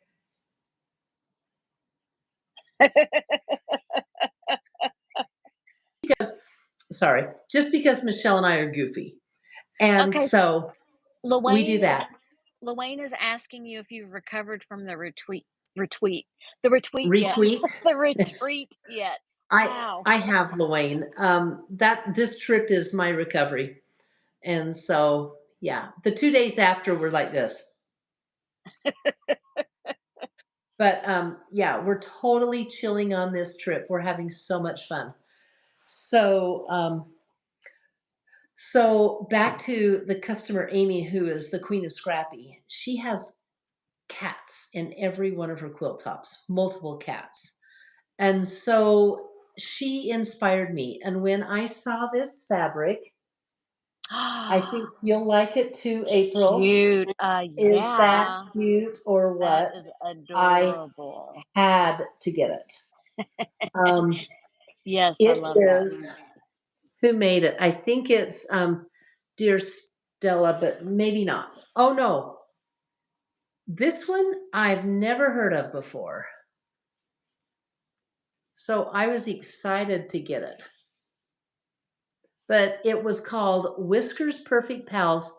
because sorry, just because Michelle and I are goofy. And Okay, so we do that. Luane is asking you if you've recovered from the retweet yet. Retweet. The retreat yet. Wow. I have, Luane. That this trip is my recovery. And so, yeah, the 2 days after were like this. But yeah, we're totally chilling on this trip. We're having so much fun. So, so back to the customer Amy, who is the queen of Scrappy. She has cats in every one of her quilt tops, multiple cats. And so she inspired me. And when I saw this fabric, I think you'll like it too, April. Cute. Is that Yeah. cute or That what? is I adorable. had to get it. Yes, I It love that. is, who made it? I think it's Dear Stella, but maybe not. Oh no. This one I've never heard of before. So I was excited to get it. But it was called Whiskers Perfect Pals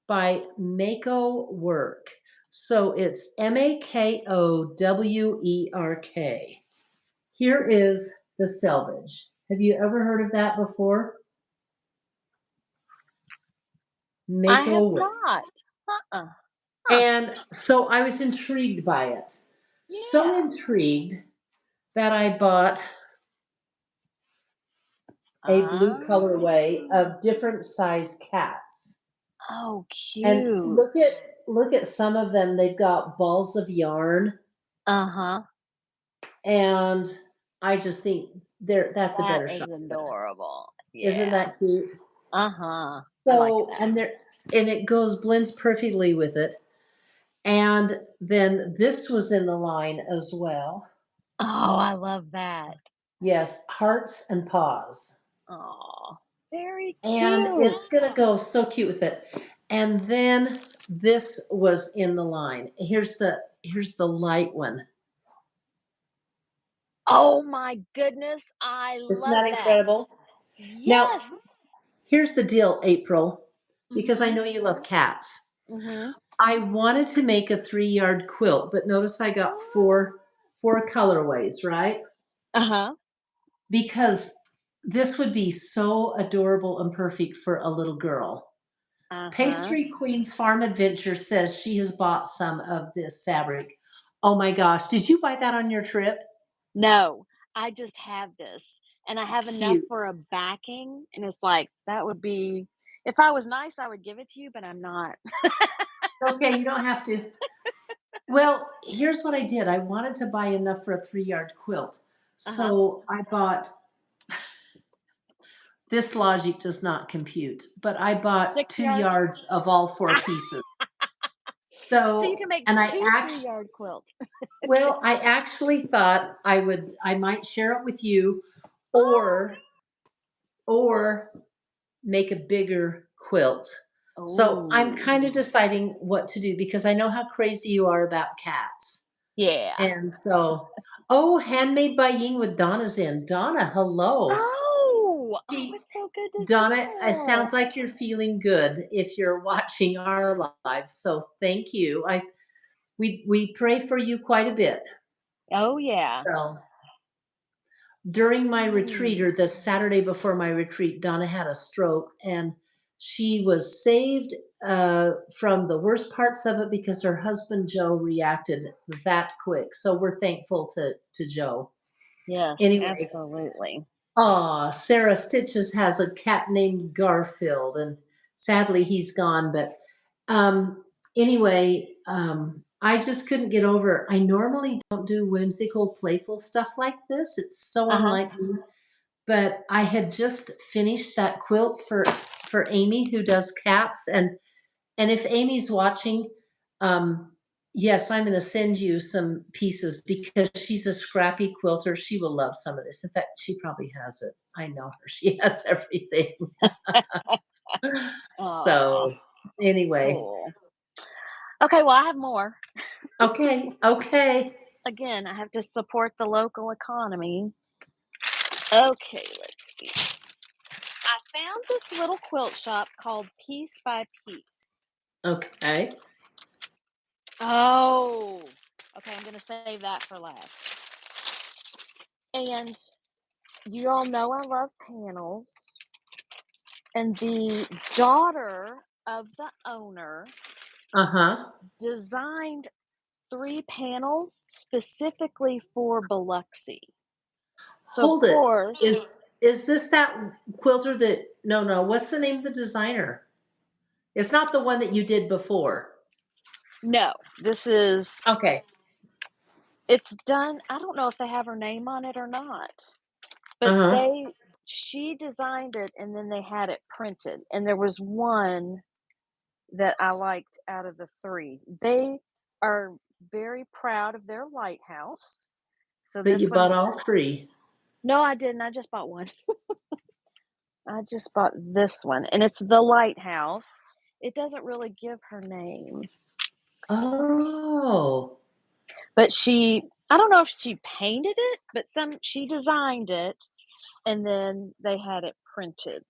by Mako Work. So it's Makowerk. Here is the selvage. Have you ever heard of that before? I have Mako Work. not. Uh-uh. And so I was intrigued by it. So Yeah. intrigued that I bought a blue colorway of different size cats. Oh, And cute. look at some of them. They've got balls of yarn, Uh-huh. and I just think that's a That better is shot. adorable. Isn't Yeah. that cute? Uh-huh. I like So that. and it blends perfectly with it. And then this was in the line as well. Oh, I love that. Yes, hearts and paws. Oh, very And cute. it's gonna go so cute with it. And then this was in the line. Here's the light one. Oh my goodness, I Isn't love that that. incredible? Now, Yes. here's the deal, April, because I Mhm. know you love cats. Mhm. I wanted to make a 3-yard quilt, but notice I got four colorways, right? Uh-huh. Because this would be so adorable and perfect for a little girl. Uh-huh. Pastry Queen's Farm Adventure says she has bought some of this fabric. Oh my gosh, did you buy that on your trip? No, I just have this and I have enough Cute. for a backing and it's like that would be if I was nice I would give it to you, but I'm not. Okay, you don't have to. Well, here's what I did. I wanted to buy enough for a 3-yard quilt. Uh-huh. So I bought, this logic does not compute, but I bought 6 2 yards. yards of all 4 pieces. So you So, can make and two 3-yard quilts. I actually thought I might share it with you or, or make a bigger quilt. So I'm Oh. kind of deciding what to do because I know how crazy you are about cats. Yeah. And so, oh, Handmade by Ying with Donna's in. Donna, hello. Oh, She, it's so good to see Donna, it her. sounds like you're feeling good if you're watching our live. So thank you. We pray for you quite a bit. Oh, yeah. So during my retreat Mm. or the Saturday before my retreat, Donna had a stroke and she was saved from the worst parts of it because her husband Joe reacted that quick. So we're thankful to Joe. Yes, Anyway, absolutely. Sarah Stitches has a cat named Garfield, and sadly he's gone. But um, anyway, I just couldn't get over. I normally don't do whimsical, playful stuff like this. It's so Uh-huh. unlike me. But I had just finished that quilt for Amy who does cats, and if Amy's watching, um, yes, I'm going to send you some pieces because she's a scrappy quilter. She will love some of this. In fact, she probably has it. I know her. She has everything. Oh, So, anyway, cool. Okay, well, I have more. okay. Again, I have to support the local economy. Okay, let's see. found this little quilt shop called Piece by Piece. Okay. Oh, okay. I'm going to save that for last. And you all know I love panels. And the daughter of the owner Uh-huh. designed 3 panels specifically for Biloxi. So, of Hold it. course, Is this that quilter that no, what's the name of the designer? It's not the one that you did before. no, this is, Okay. it's done. I don't know if they have her name on it or not, but Uh-huh. she designed it and then they had it printed. And there was one that I liked out of the 3. They are very proud of their lighthouse. So But this you one, bought all 3. no, I didn't. I just bought one. I just bought this one, and it's the lighthouse. It doesn't really give her name, Oh. but I don't know if she painted it, but she designed it, and then they had it printed,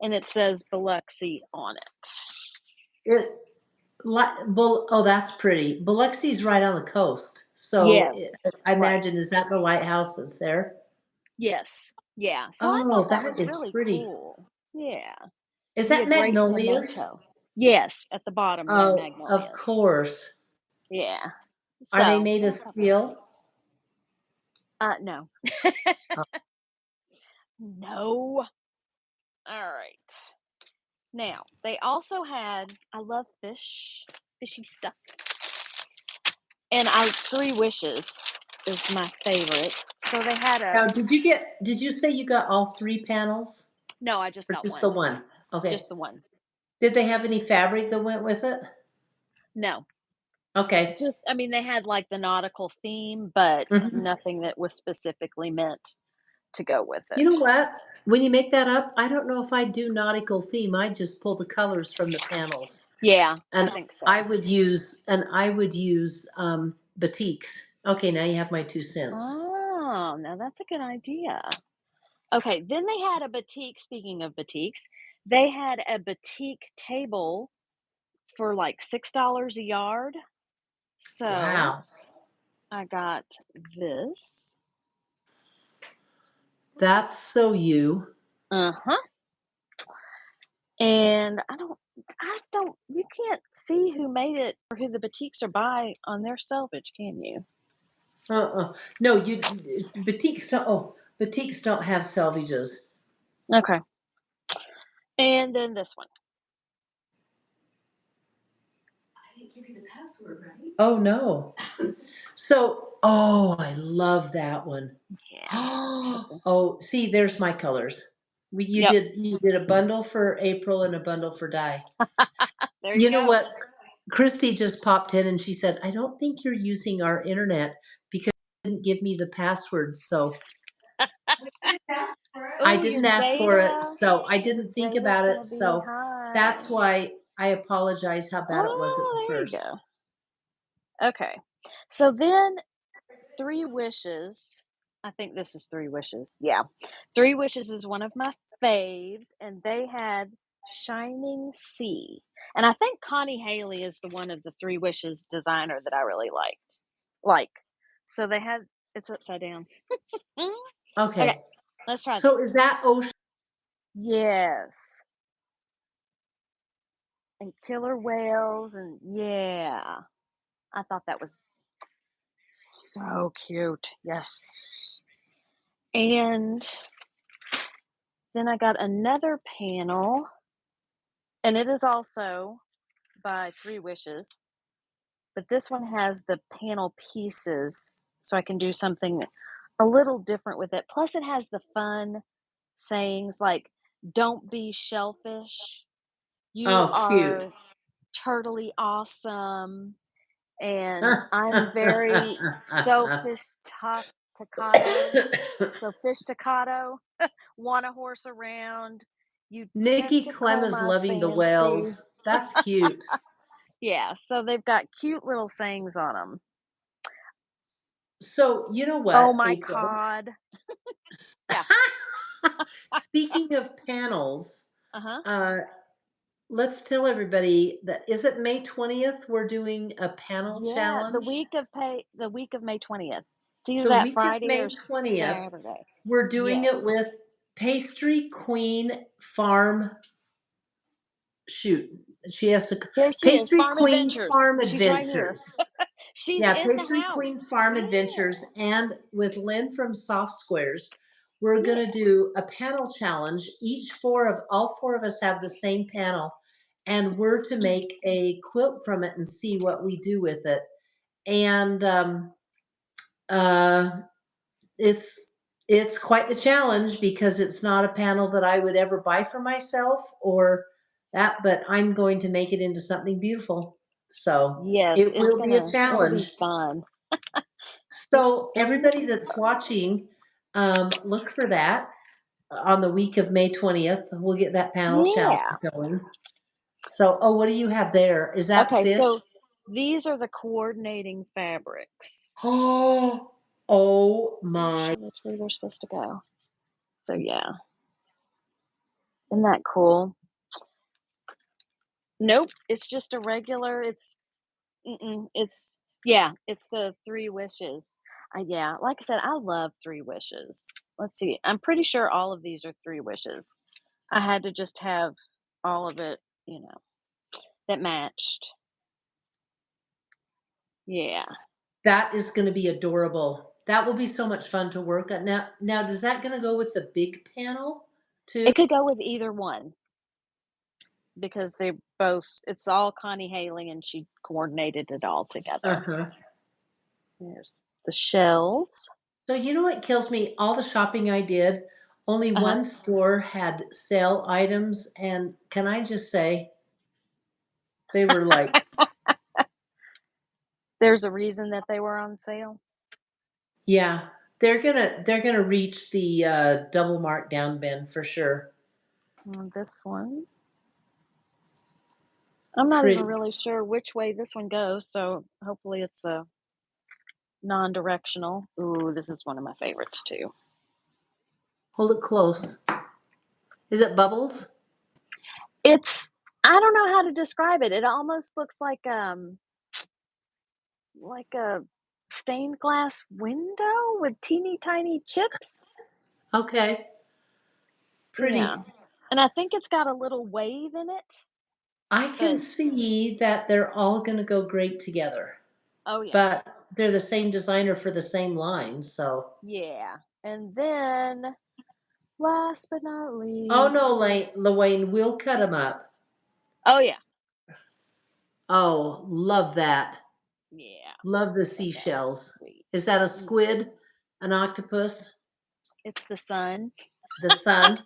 and it says Biloxi on it. It oh, that's pretty. Biloxi's right on the coast. So Yes, I right. imagine, is that the lighthouse that's there? Yes, yeah. So I Oh, thought that that was is really pretty. cool. Yeah, Is be a that great magnolias? memento. Yes, at the bottom, yeah, Oh, of magnolias. course. Yeah. Are they So made I of thought that was steel? neat. No. Oh, No. All right. Now, they also had, I love fishy stuff. And 3 Wishes is my favorite. So they had now, did you say you got all 3 panels no, I just or got just the one. one? Okay. Just the one. Did they have any fabric that went with it? No, Okay. I mean, they had like the nautical theme, but Mhm. nothing that was specifically meant to go with You know it. what? When you make that up, I don't know if I do nautical theme. I just pull the colors from the panels. Yeah, I And think so. I would use batiks. Okay, now you have my 2 cents. Oh, now that's a good idea. Okay, then they had a batik. Speaking of batiks, they had a batik table for like $6 a yard. So Wow. I got this. That's so you. Uh-huh. And you can't see who made it or who the batiks are by on their selvage, can you? No, batiks don't have selvages. Okay. And then this one. I didn't give you the password, right? Oh no. So, oh, I love that one. Yeah. Oh, see, there's my colors. Yep. You did a bundle for April and a bundle for Di. There you You know go. what? Christy just popped in and she said, "I don't think you're using our internet because you didn't give me the password." So We didn't ask for it. I Oh, didn't ask for it. So I your didn't think data's about gonna it. be So high. that's why I apologize how bad it was at the Oh, there you first. go. Okay. So then 3 Wishes. I think this is 3 Wishes. Yeah. 3 Wishes is one of my faves, and they had Shining Sea. And I think Connie Haley is the one of the 3 Wishes designer that I really liked. Like, so they had it's upside down. Mm. Okay, Okay. let's try So this. is that ocean? Yes. And killer whales, and yeah. I thought that was so cute. Yes. And then I got another panel, and it is also by 3 Wishes, but this one has the panel pieces, so I can do something a little different with it. Plus, it has the fun sayings like, "Don't be shellfish. You Oh, cute. are turtly awesome." And I'm very selfish staccato. So fish staccato, want a horse around. You Nikki Clem tentacle is my loving the fancy. whales. That's cute. Yeah, so they've got cute little sayings on them. So, you know Oh what, my April? cod. Yeah. Speaking of panels, Uh-huh. Let's tell everybody that is it May 20th? We're doing a panel Yeah, challenge. the week of May 20th. It's either The that week of Friday May or 20th, Saturday. we're doing it Yes. with Pastry Queen Farm. Shoot, she has to. There she is, Pastry Farm Queen's Adventures. Farm She's right here. Adventures. She's Yeah, in the Pastry Queen's house. Farm Yeah. Adventures, and with Lynn from Soft Squares, we're Yeah. gonna do a panel challenge. All four of us have the same panel, and we're to make a quilt from it and see what we do with it. And uh, it's quite the challenge because it's not a panel that I would ever buy for myself or that, but I'm going to make it into something beautiful. So Yes, it will be a it'll be challenge. fun. It's So going to everybody be that's fun. watching, look for that on the week of May 20th. We'll get that panel challenge Yeah. going. So, oh, what do you have there? Is that Okay, fish? so these are the coordinating fabrics. Oh I'm not my. sure which way they're supposed to go. So yeah. Isn't that cool? Nope, it's just a regular, it's yeah, it's the 3 wishes. Yeah, like I said, I love 3 wishes. Let's see, I'm pretty sure all of these are 3 wishes. I had to just have all of it, that matched. Yeah. That is gonna be adorable. That will be so much fun to work on. Now, is that gonna go with the big panel too? It could go with either one because it's all Connie Haling and she coordinated it all together. Uh-huh. There's the shells. So you know what kills me? All the shopping I did, only Uh-huh. one store had sale items, and can I just say they were like, There's a reason that they were on sale. yeah, they're gonna reach the double markdown bin for sure. This one. I'm not even Pretty. really sure which way this one goes, so hopefully it's a non-directional. Ooh, this is one of my favorites too. Hold it close. Is it bubbles? I don't know how to describe it. It almost looks like a stained glass window with teeny tiny chips. Okay. Yeah. Pretty. And I think it's got a little wave in it, I can but see that they're all gonna go great together, oh yeah. but they're the same designer for the same line, so. Yeah. And then last but not Oh no, least. Lawayne, we'll cut them up. Oh yeah. Oh, love that. Yeah. Love the So that's seashells. sweet. Is that a Mm, squid? An octopus? It's the sun. The sun?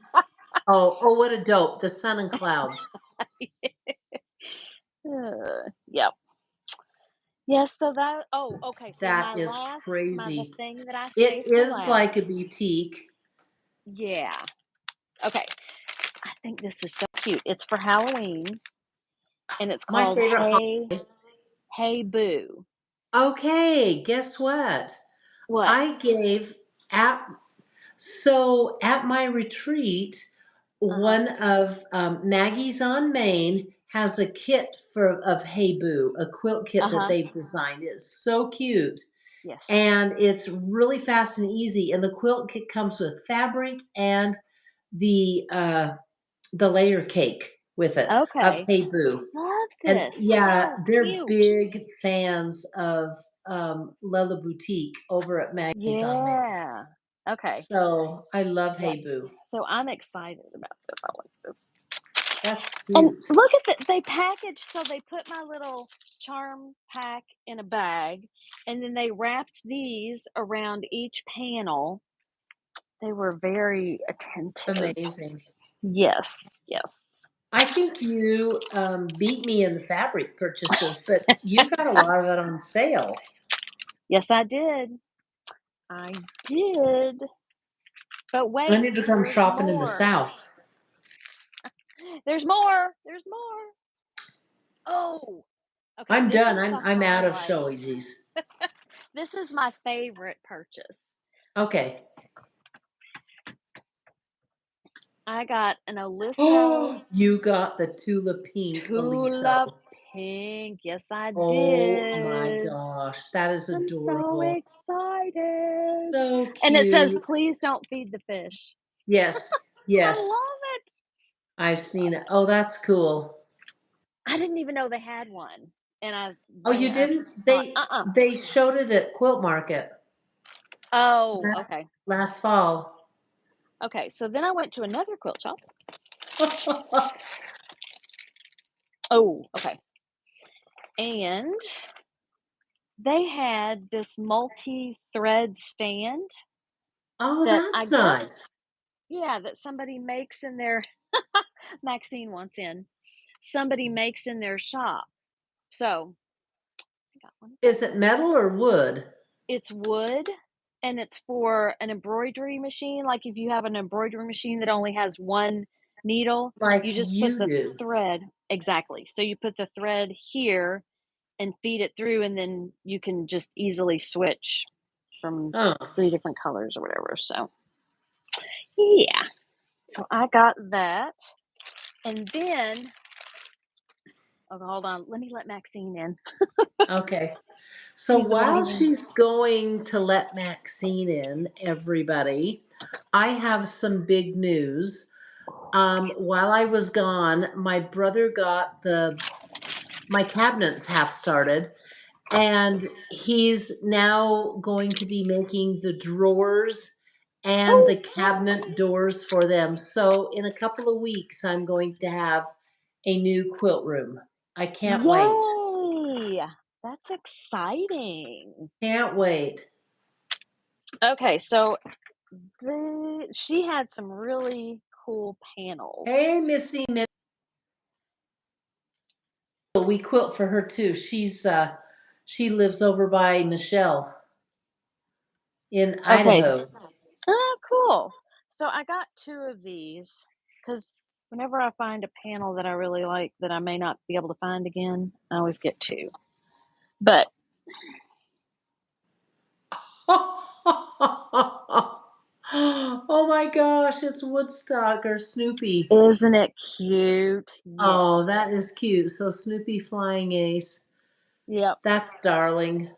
Oh, what a dope. The sun and clouds. Yep. Yes, so okay, so That is the crazy. thing that I It saved for is like last. a boutique. Yeah. Okay. I think this is so cute. It's for Halloween and it's My called favorite Hey Boo. Okay, guess what? What? I gave at at my retreat, Uh-huh. one of Maggie's on Maine has a kit of Hey Boo, a quilt kit that Uh-huh. they've designed. It's so cute. Yes. And it's really fast and easy. And the quilt kit comes with fabric and the uh, the layer cake with it of Okay. Hey Boo. Love And this. yeah, So they're cute. big fans of Lella Boutique over at Maggie's on Main. Yeah. Okay. So I love Yeah. Hey Boo. So I'm excited about this. I like this. That's And cute. look at they packaged, so they put my little charm pack in a bag, and then they wrapped these around each panel. They were very attentive. Amazing. Yes, yes. I think you beat me in the fabric purchases, but you got a lot of it on sale. Yes, I did. I did. But I wait, need to come there's shopping in the more. South. There's more. There's more. Oh, okay. I'm This done. is the I'm out of highlight. showies. This is my favorite purchase. Okay. I got an aliso, Oh, you got the Tula Pink Tula aliso. Pink. Yes, I Oh my did. gosh, that is I'm so adorable. excited. So And it says, cute. "Please don't feed the fish." Yes, I yes, love it. I've Love seen it. Oh, it. that's cool. I didn't even know they had one, and Oh, you I didn't? thought, They showed it at Quilt Market Oh, last okay. last fall. Okay, so then I went to another quilt shop. Oh, okay. And they had this multi-thread stand Oh, that I that's guess, nice. yeah, that somebody makes in their Maxine wants in. Somebody makes in their shop. So I got one of Is it those. metal or wood? It's wood and it's for an embroidery machine. Like if you have an embroidery machine that only has one needle, Like you just put you the do. thread. Exactly. So you put the thread here and feed it through, and then you can just easily switch from Oh. 3 different colors or whatever. So, yeah. So I got that. And then, oh, hold on. Let me let Maxine in. Okay. So She's while waiting. she's going to let Maxine in, everybody, I have some big news. While I was gone, my brother got my cabinets half started, and he's now going to be making the drawers and Oh, the cabinet doors for them. So in a couple of weeks, I'm going to have a new quilt room. I can't wait. yay! That's exciting. Can't wait. Okay, so she had some really cool Hey, panels. Missy Mitchell. We quilt for her too. She lives over by Michelle in Okay. Idaho. Oh, cool. So I got 2 of these because whenever I find a panel that I really like that I may not be able to find again, I always get 2. But Oh my gosh, it's Woodstock or Snoopy. isn't it cute? Oh, that Yes. is cute. So Snoopy Flying Ace. Yep. That's darling.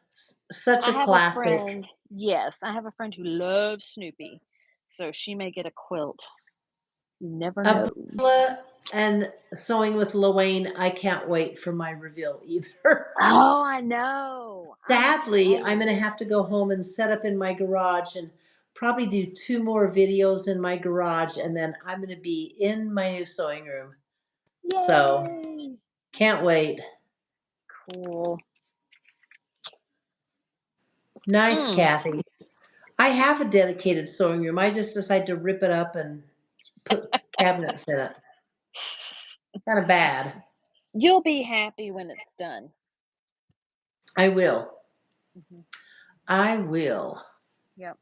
Such I a have a classic. friend. Yes, I have a friend who loves Snoopy. So she may get a quilt. You never know. Bella and Sewing with Luane, I can't wait for my reveal either. Oh, I know. I'm Sadly, I'm excited. gonna have to go home and set up in my garage and probably do 2 more videos in my garage, and then I'm gonna be in my new sewing room. So, Yay. can't wait. Cool. Nice, Mm. Kathy. I have a dedicated sewing room. I just decided to rip it up and put cabinets in it. Kinda bad. You'll be happy when it's done. I will. Mhm. I will. Yep.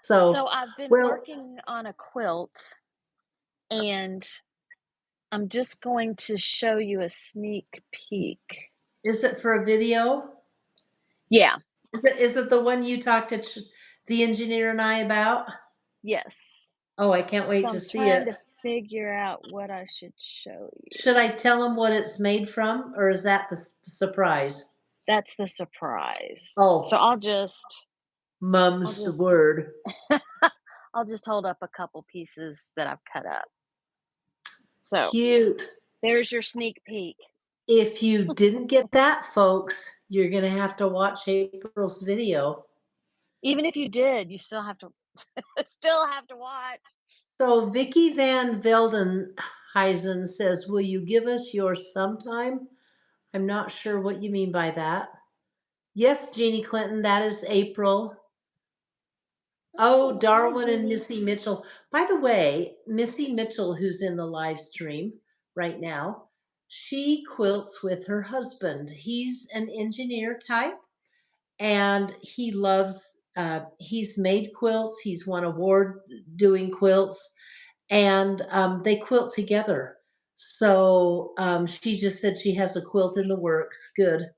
So So, I've been well, working on a quilt and I'm just going to show you a sneak peek. is it for a video? Yeah. Is it the one you talked to the engineer and I about? Yes. Oh, I can't So wait to I'm see trying it. to figure out what I should show Should I you. tell him what it's made from, or is that the surprise? That's the surprise. So Oh, I'll mum's the just word. I'll just hold up a couple pieces that I've cut up. So Cute. there's your sneak peek. If you didn't get that, folks, you're gonna have to watch April's video. Even if you did, you still have to watch. So Vicky Van Veldenhuizen says, "Will you give us your sometime?" I'm not sure what you mean by that. Yes, Jeannie Clinton, that is April. Oh, Oh, hi, Darwin and Jeannie. Missy Mitchell. By the way, Missy Mitchell, who's in the live stream right now, she quilts with her husband. He's an engineer type, and he's made quilts. He's won award doing quilts, and they quilt together. So she just said she has a quilt in the works. Good.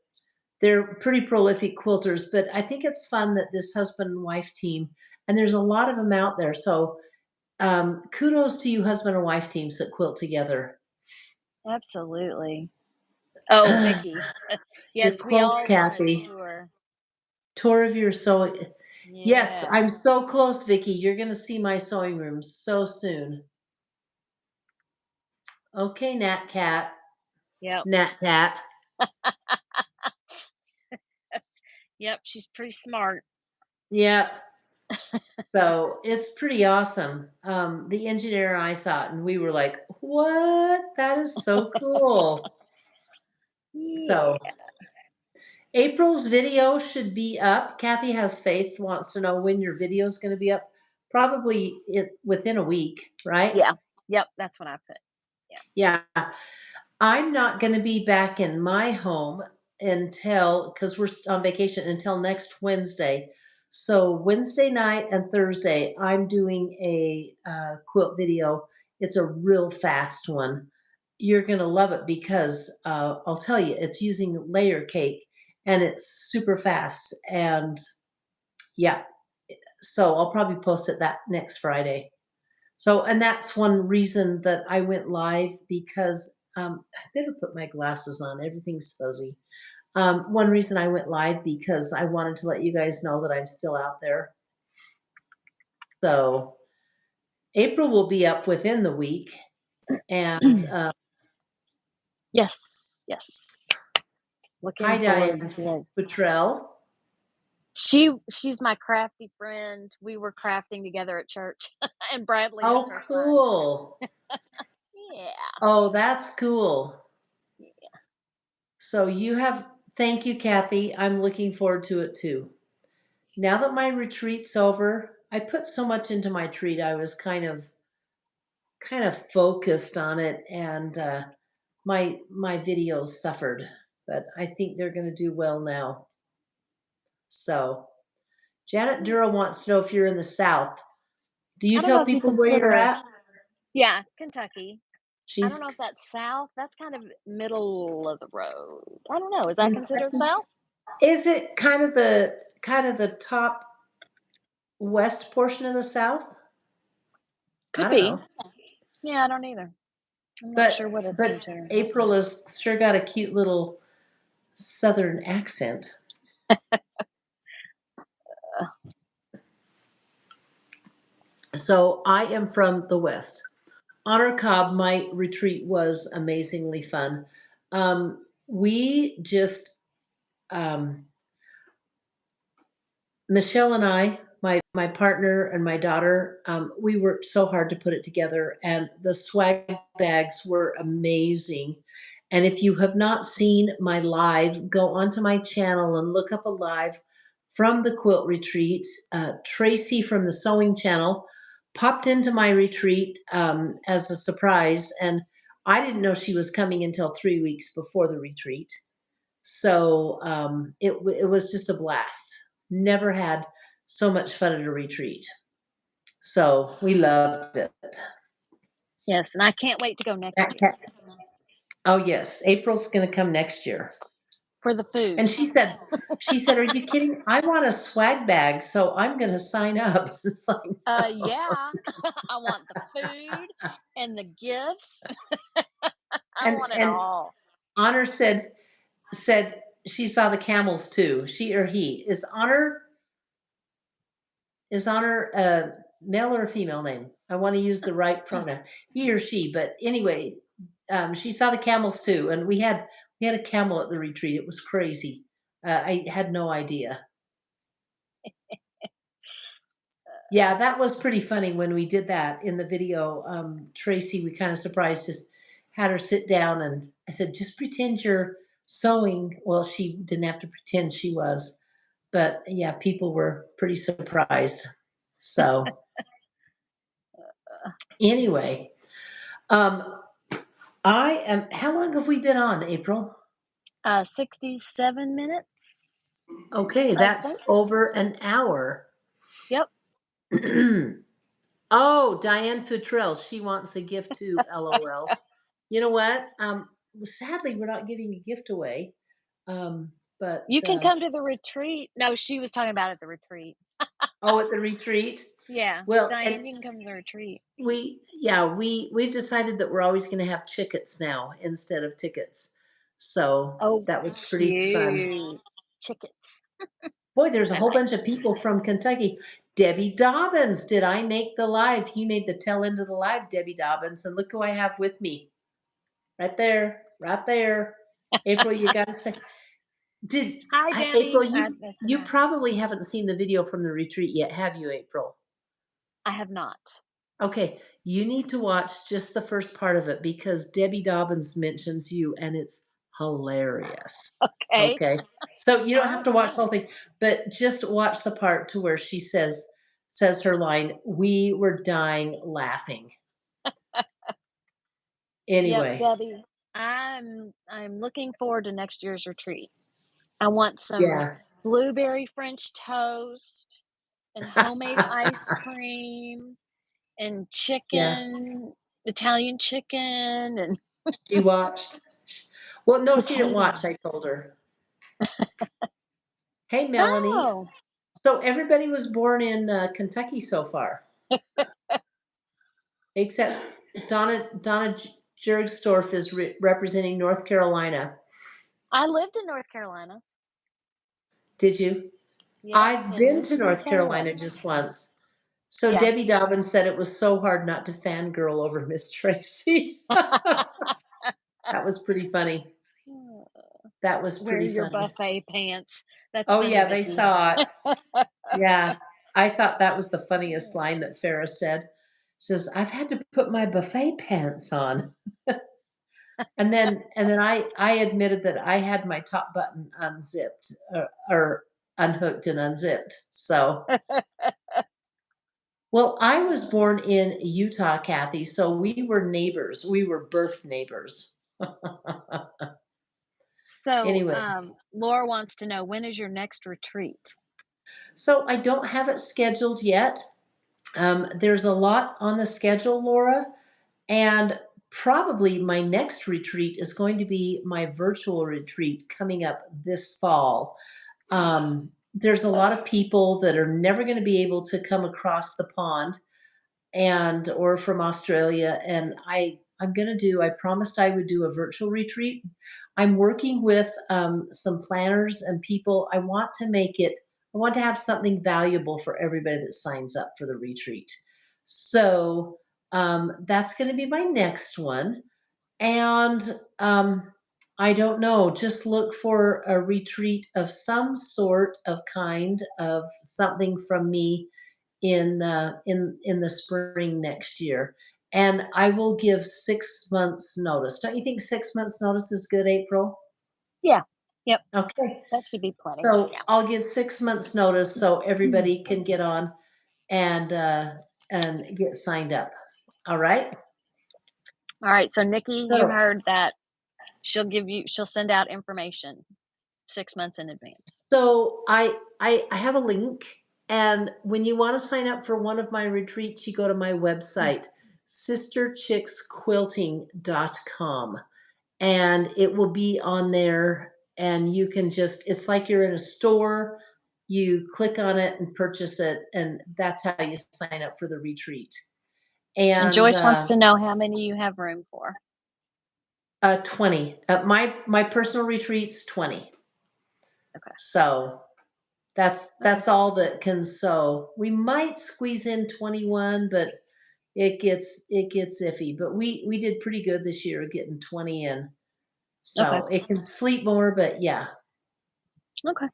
They're pretty prolific quilters, but I think it's fun that this husband and wife team, and there's a lot of them out there. So kudos to you husband and wife teams that quilt together. Absolutely. Oh, Vicky. You're Yes, we close, all want a Kathy. tour. Tour of your sewing. Yes, Yeah. I'm so close, Vicky. You're going to see my sewing room so soon. Okay, Nat Cat. Yep. Nat Cat. Yep. She's pretty smart. Yeah. So it's pretty awesome. The engineer and I saw it and we were like, what? That is so cool. Yeah. So April's video should be up. Kathy has faith, wants to know when your video is going to be up. Probably within a week, right? Yeah. Yep. That's what I put. Yeah. I'm not going to be back in my home until, because we're on vacation, until next Wednesday. So Wednesday night and Thursday, I'm doing a quilt video. It's a real fast one. You're going to love it because I'll tell you, it's using layer cake and it's super fast. And yeah, so I'll probably post it that next Friday. So, and that's one reason that I went live because I better put my glasses on. Everything's fuzzy. One reason I went live because I wanted to let you guys know that I'm still out there. So, April will be up within the week, and Yes. Yes. hi, Looking forward Diane to it. Futrell. She's my crafty friend. We were crafting together at church, and Bradley is Oh, her son. cool. Yeah. Oh, that's cool. So you have, thank you, Kathy. I'm looking forward to it too. Now that my retreat's over, I put so much into my treat. I was kind of focused on it, and my videos suffered. But I think they're going to do well now. So Janet Dura wants to know if you're in the South. Do you I don't know tell if you people where you're consider. at? Yeah, Kentucky. I don't She's know if that's south. That's kind of middle of the road. I don't know. Is that considered Kentucky. south? Is it kind of the top west portion of the South? Could I don't be. know. Yeah, I don't either. I'm not sure But what it's but considered. April has sure got a cute little Southern accent. So I am from the West. Honor Cobb, my retreat was amazingly fun. We just, um, Michelle and I, my partner and my daughter, we worked so hard to put it together, and the swag bags were amazing. And if you have not seen my live, go onto my channel and look up a live from the quilt retreat. Tracy from the sewing channel popped into my retreat as a surprise, and I didn't know she was coming until 3 weeks before the retreat. So it was just a blast. Never had so much fun at a retreat. So we loved it. Yes, and I can't wait to go next That year cat- Oh yes, April's going to come next year. for the food. And she said, "Are you kidding? I want a swag bag, so I'm going to sign up." It's like, no. Yeah. I want the food and the gifts. I and want it and all. Honor said she saw the camels too. She or he is Honor a male or a female name? I want to use the right pronoun. He or she, but anyway, she saw the camels too, and we had a camel at the retreat. It was crazy. I had no idea. Yeah, that was pretty funny when we did that in the video. Tracy, we kind of surprised, just had her sit down, and I said, "Just pretend you're sewing." Well, she didn't have to pretend she was, but yeah, people were pretty surprised. So anyway, um, I am. How long have we been on, April? 67 minutes, Okay, I that's think. over an hour. Yep. Oh, Diane Futrell, she wants a gift too. LOL. You know what? Sadly, we're not giving a gift away. But You can come to the retreat. No, she was talking about at the retreat. oh, at the retreat. Yeah. Well, Diane, and you can come to the retreat. we've decided that we're always going to have chickets now instead of tickets. So Oh, that was pretty fun. cute. Chickens. Boy, there's a I whole like bunch of people from Kentucky. Debbie Dobbins, did I make the live? He made the tail end of the live, Debbie Dobbins. And look who I have with me. Right there, right there. April, you gotta say, Hi, Debbie. April, That's you hi. probably haven't seen the video from the retreat yet, have you, April? I have not. Okay, you need to watch just the first part of it because Debbie Dobbins mentions you and it's hilarious. Okay. Okay. So you don't All have to watch the right. whole thing, but just watch the part to where she says her line, "We were dying laughing." Yep, Anyway, Debbie. I'm looking forward to next year's retreat. I want some yeah. blueberry French toast and homemade ice cream and Yeah, chicken, Italian chicken and she watched. Well, no, she didn't watch, potato. I told her. Hey, Melanie. Oh, So everybody was born in Kentucky so far, except Donna Jergsdorf is representing North Carolina. I lived in North Carolina. Did you? Yep, I've in been to North Carolina Winston-Salem. just once. So Yeah. Debbie Dobbins said it was so hard not to fangirl over Miss Tracy. That was pretty funny. That was Wear pretty your funny. buffet pants. That's Oh funny, yeah, they Nikki. saw it. Yeah. I thought that was the funniest line that Farrah said. She says, "I've had to put my buffet pants on." And then I admitted that I had my top button unzipped or unhooked and unzipped. So well, I was born in Utah, Kathy, so we were neighbors. We were birth neighbors. So, Anyway, Laura wants to know, when is your next retreat? so I don't have it scheduled yet. There's a lot on the schedule, Laura, and probably my next retreat is going to be my virtual retreat coming up this fall. There's a lot of people that are never going to be able to come across the pond and or from Australia. And I'm going to do, I promised I would do a virtual retreat. I'm working with some planners and people. I want to have something valuable for everybody that signs up for the retreat. So that's going to be my next one. And I don't know, just look for a retreat of some sort of kind of something from me in the spring next year. And I will give 6 months notice. Don't you think 6 months notice is good, April? Yeah. Yep. Okay. That should be plenty. So Yeah. I'll give 6 months notice so everybody can get on and get signed up. All right. All right. So, Nikki, you So heard that she'll send out information 6 months in advance. So I have a link, and when you want to sign up for one of my retreats, you go to my website, sisterchicksquilting.com, and it will be on there. And you can just, it's like you're in a store. You click on it and purchase it, and that's how you sign up for the retreat. And And Joyce wants to know how many you have room for. 20. My personal retreats 20. Okay. So Okay. that's all that can sew. We might squeeze in 21, but it gets iffy. But we did pretty good this year getting 20 in. Okay. So it can sleep more, but yeah. Okay.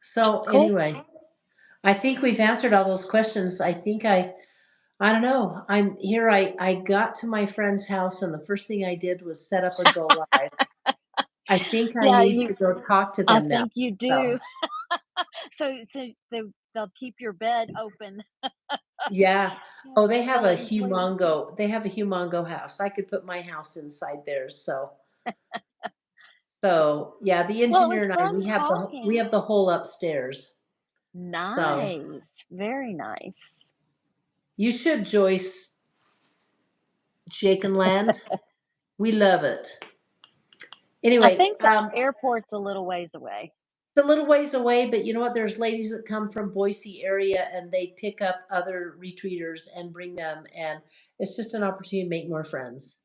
So Cool. anyway, I think we've answered all those questions. I don't know. I'm here. I got to my friend's house and the first thing I did was set up a go live. I think I Yeah, need to go talk to I them now. think you So do. So they'll keep your bed open. yeah. Oh, they have They'll a let you sleep. humongo house. I could put my house inside theirs. So yeah, the Well, it engineer was and I fun we talking. have the whole upstairs. So Nice. Very nice. you should, Joyce, Shaken Land. We love it. I Anyway, think the airport's a little ways away. It's a little ways away, but you know what? There's ladies that come from Boise area and they pick up other retreaters and bring them, and it's just an opportunity to make more friends.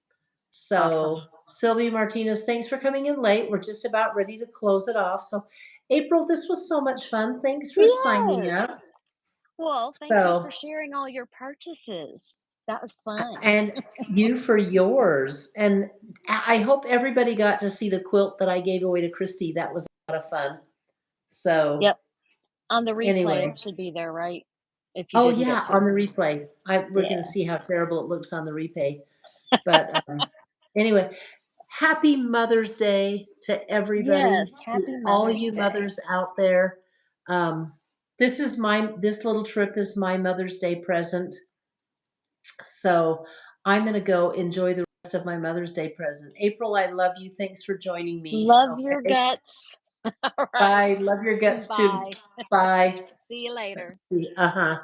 So, Awesome. Sylvia Martinez, thanks for coming in late. We're just about ready to close it off. So, April, this was so much fun. Thanks for signing up. Yes. Well, thank you for So, sharing all your purchases. That was fun. and you for yours. And I hope everybody got to see the quilt that I gave away to Christy. That was a lot of fun. So, Yep. On the replay, anyway. it should be there, right? If you Oh, didn't get yeah, to. on the replay. We're gonna Yeah. see how terrible it looks on the replay. But, anyway, happy Mother's Day to everybody, Yes. to Happy all Mother's you Day. mothers out there. Um, this little trip is my Mother's Day present. So I'm gonna go enjoy the rest of my Mother's Day present. April, I love you. Thanks for joining me. Love your Okay. guts. All right. Bye. Love your guts too. Bye. Bye. See you later. See. Uh-huh.